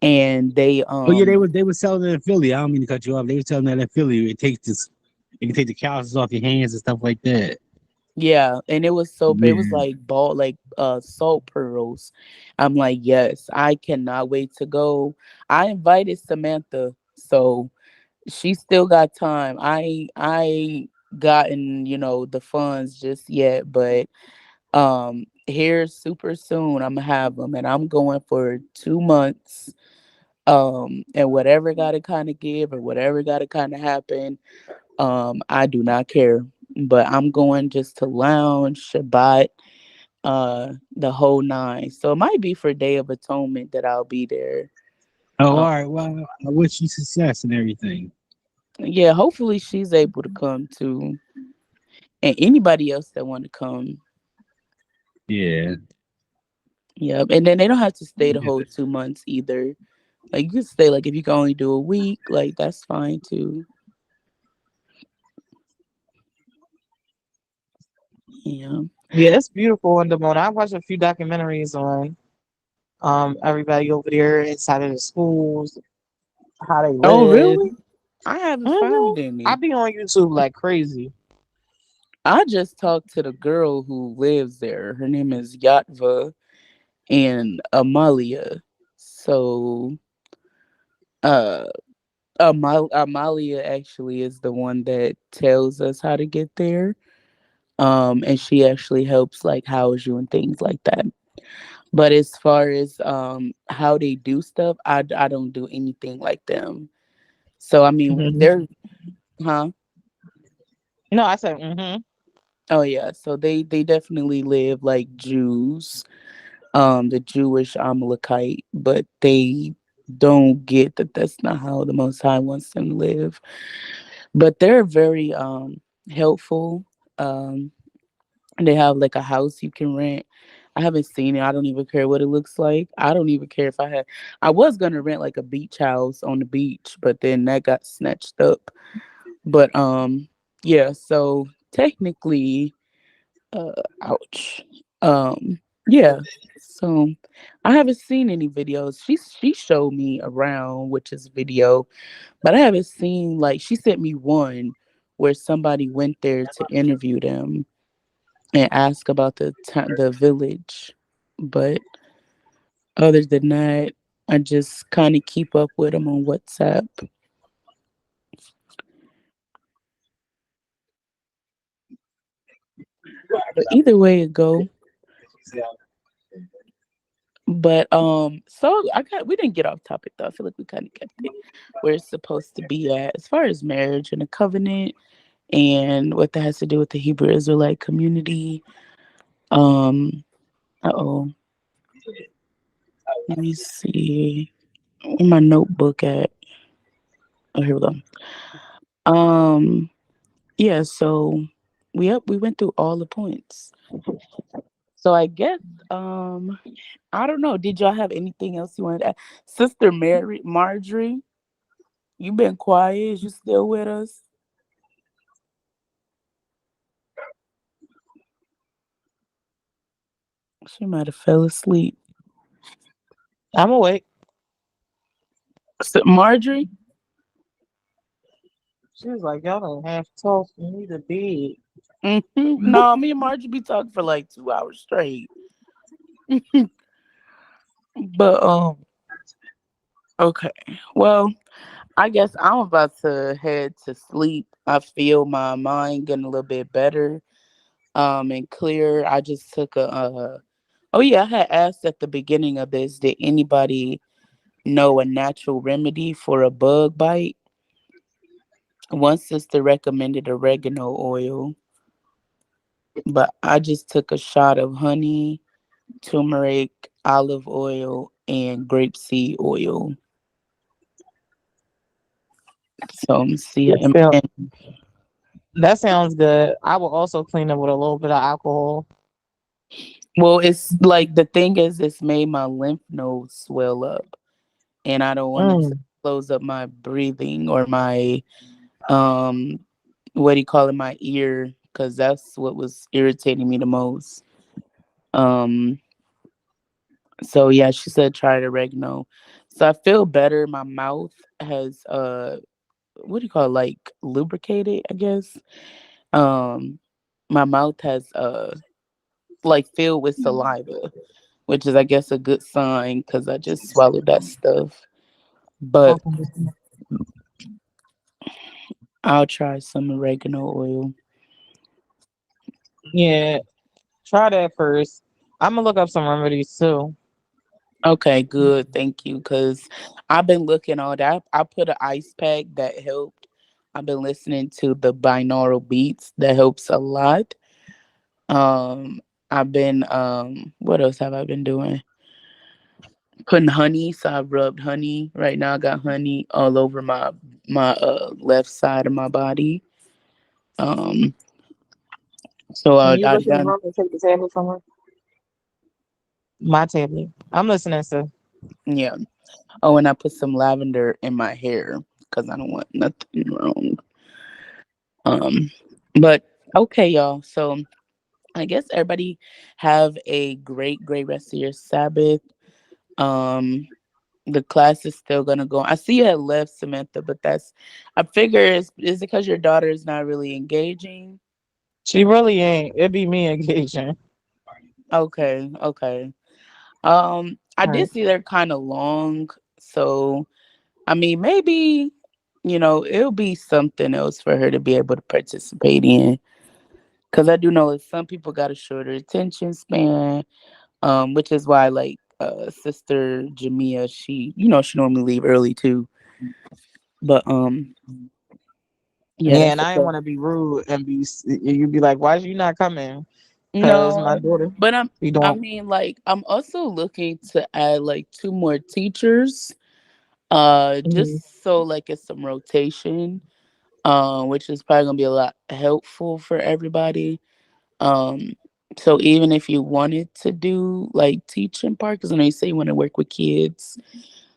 and they Oh yeah, they were selling it in Philly. I don't mean to cut you off. They were selling that in Philly. It can take the calluses off your hands and stuff like that. yeah, and it was so it was Yeah. like ball like salt pearls. I'm like, yes, I cannot wait to go. I invited Samantha, so she still got time. I ain't gotten, the funds just yet, but here super soon I'm gonna have them and I'm going for 2 months. And whatever gotta kind of give or whatever gotta kind of happen, I do not care. But I'm going just to lounge, Shabbat, the whole nine. So it might be for Day of Atonement that I'll be there. Oh, Um, all right. Well, I wish you success and everything. yeah, hopefully she's able to come too. And anybody else that want to come. Yeah. Yep. And then they don't have to stay the whole 2 months either. Like you can stay like if you can only do a week, like that's fine too. Yeah. Yeah, it's beautiful in Demona. I watched a few documentaries on everybody over there inside of the schools, how they Oh live. really? I haven't hmm found I any. be on YouTube like crazy. I just talked to the girl who lives there. Her name is Yatva and Amalia. So Uh, Amalia actually is the one that tells us how to get there. And she actually helps like house you and things like that. But as far as how they do stuff, I don't do anything like them. So I mean, Mhm. they're huh? No, I said, mm-hmm. Oh yeah, so they definitely live like Jews, the Jewish Amalekite, but they don't get that that's not how the Most High wants them to live. But they're very helpful. Um, they have like a house you can rent. I haven't seen it. I don't even care what it looks like. I don't even care if I had. I was gonna rent like a beach house on the beach, but then that got snatched up. But yeah. So technically, ouch. Yeah. So I haven't seen any videos. She showed me around, which is video, but I haven't seen like she sent me one where somebody went there to interview them and ask about the village. But other than that, I just kind of keep up with them on WhatsApp. But either way it go. But so we didn't get off topic though. I feel like we kind of kept it where it's supposed to be at as far as marriage and a covenant and what that has to do with the Hebrew Israelite community. Um, oh, let me see where my notebook at. Oh, here we go. Um, yeah. So we went through all the points. So I guess I don't know. Did y'all have anything else you wanted to add? Sister Mary Marjorie, you been quiet. Is you still with us? She might have fell asleep. I'm awake. So, Marjorie? She was like, y'all don't have to talk for me to be. No, me and Marjorie be talking for like 2 hours straight. But okay. Well, I guess I'm about to head to sleep. I feel my mind getting a little bit better, and clear. I just took a oh yeah, I had asked at the beginning of this, did anybody know a natural remedy for a bug bite? One sister recommended oregano oil, but I just took a shot of honey, turmeric, olive oil, and grapeseed oil. So let me see. That that sounds good. I will also clean it with a little bit of alcohol. Well, it's like the thing is, it's made my lymph nodes swell up, and I don't want it to Mm. close up my breathing or my um, what do you call it, my ear, because that's what was irritating me the most. Um, so yeah, she said try the oregano. So I feel better. My mouth has what do you call it, like lubricated, I guess. Um, my mouth has like filled with saliva, which is I guess a good sign because I just swallowed that stuff. But Okay. I'll try some oregano oil. Yeah, try that first. I'm gonna look up some remedies too. Okay, good. Thank you. Cause I've been looking all that. I put an ice pack that helped. I've been listening to the binaural beats that helps a lot. Um, I've been what else have I been doing? Putting honey. So I've rubbed honey. Right now I got honey all over my left side of my body. Um, so Can you I go to the done room and take the tablet from her? My tablet. I'm listening, sir. yeah. Oh, and I put some lavender in my hair because I don't want nothing wrong. Um, but okay, y'all. So I guess everybody have a great rest of your Sabbath. Um, the class is still gonna go. I see you had left, Samantha, but that's I figure is it because your daughter is not really engaging? She really ain't. It be me engaging. Okay, okay. I All right. did see they're kind of long, so I mean, maybe, it'll be something else for her to be able to participate in. Because I do know that some people got a shorter attention span, which is why, like, Sister Jamia, she normally leave early too. But, yeah, Yeah, that's and a I didn't tough. want to be rude and you'd be like, why you not coming? Because my No, daughter but be I doing. mean, like, I'm also looking to add like two more teachers, Mhm. just so like it's some rotation, which is probably gonna be a lot helpful for everybody. Um, so even if you wanted to do like teaching part, because I know you say you want to work with kids,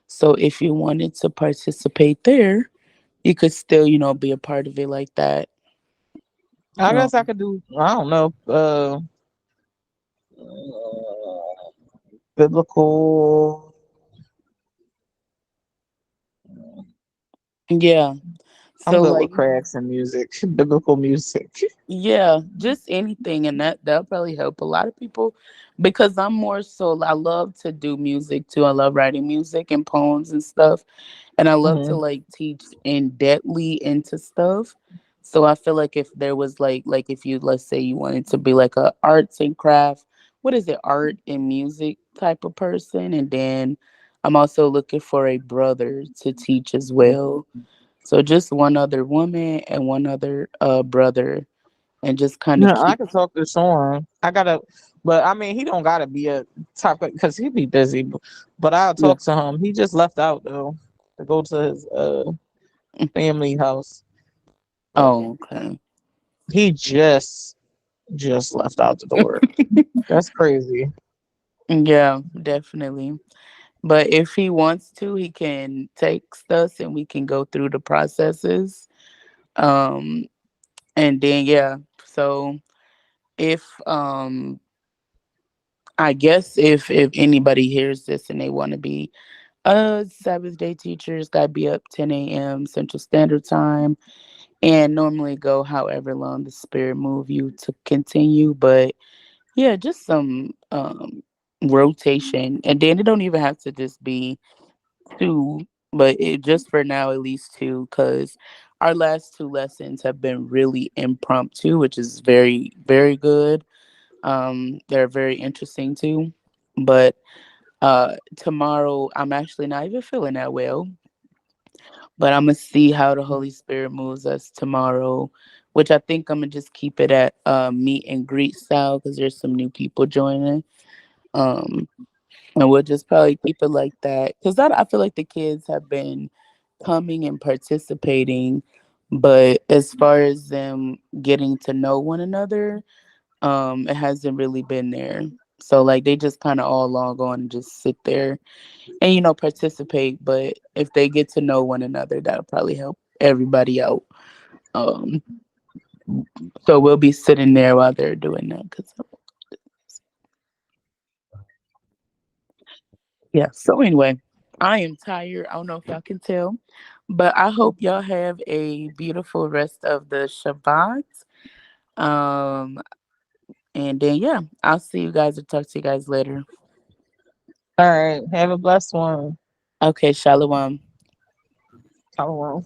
so if you wanted to participate there, you could still, be a part of it like that. I guess I Um, could do, I don't know, biblical. yeah. I'm So good with like, crafts and music, biblical music. yeah, just anything, and that'll probably help a lot of people, because I'm more so I love to do music too. I love writing music and poems and stuff, and I love to Hmm. like teach in depthly into stuff. So I feel like if there was like if you, let's say, you wanted to be like a arts and craft, what is it, art and music type of person, and then I'm also looking for a brother to teach as well. So just one other woman and one other brother, and just kind of Yeah, I keep. could talk to Sean. But I mean, he don't gotta be a top because he be busy. But I'll Yeah. talk to him. He just left out though to go to his family house. So Oh, okay. he just left out the door. That's crazy. Yeah, definitely. But if he wants to, he can text us and we can go through the processes. Um, and then yeah. So if I guess if anybody hears this and they want to be Sabbath day teachers, gotta be up 10 a.m. Central Standard Time, and normally go however long the spirit move you to continue. But yeah, just some rotation, and then it don't even have to just be two, but it just for now at least two, because our last two lessons have been really impromptu, which is very very good. They're very interesting too, but tomorrow I'm actually not even feeling that well, but I'm gonna see how the Holy Spirit moves us tomorrow, which I think I'm gonna just keep it at meet and greet style, because there's some new people joining. Um, and we'll just probably keep it like that, because I feel like the kids have been coming and participating, but as far as them getting to know one another, it hasn't really been there. So like they just kind of all log on and just sit there and participate. But if they get to know one another, that'll probably help everybody out. Um, so we'll be sitting there while they're doing that. Cause yeah. So anyway, I am tired. I don't know if y'all can tell, but I hope y'all have a beautiful rest of the Shabbat. Um, and then yeah, I'll see you guys or talk to you guys later. All right. Have a blessed one. Okay, Shalom. Shalom.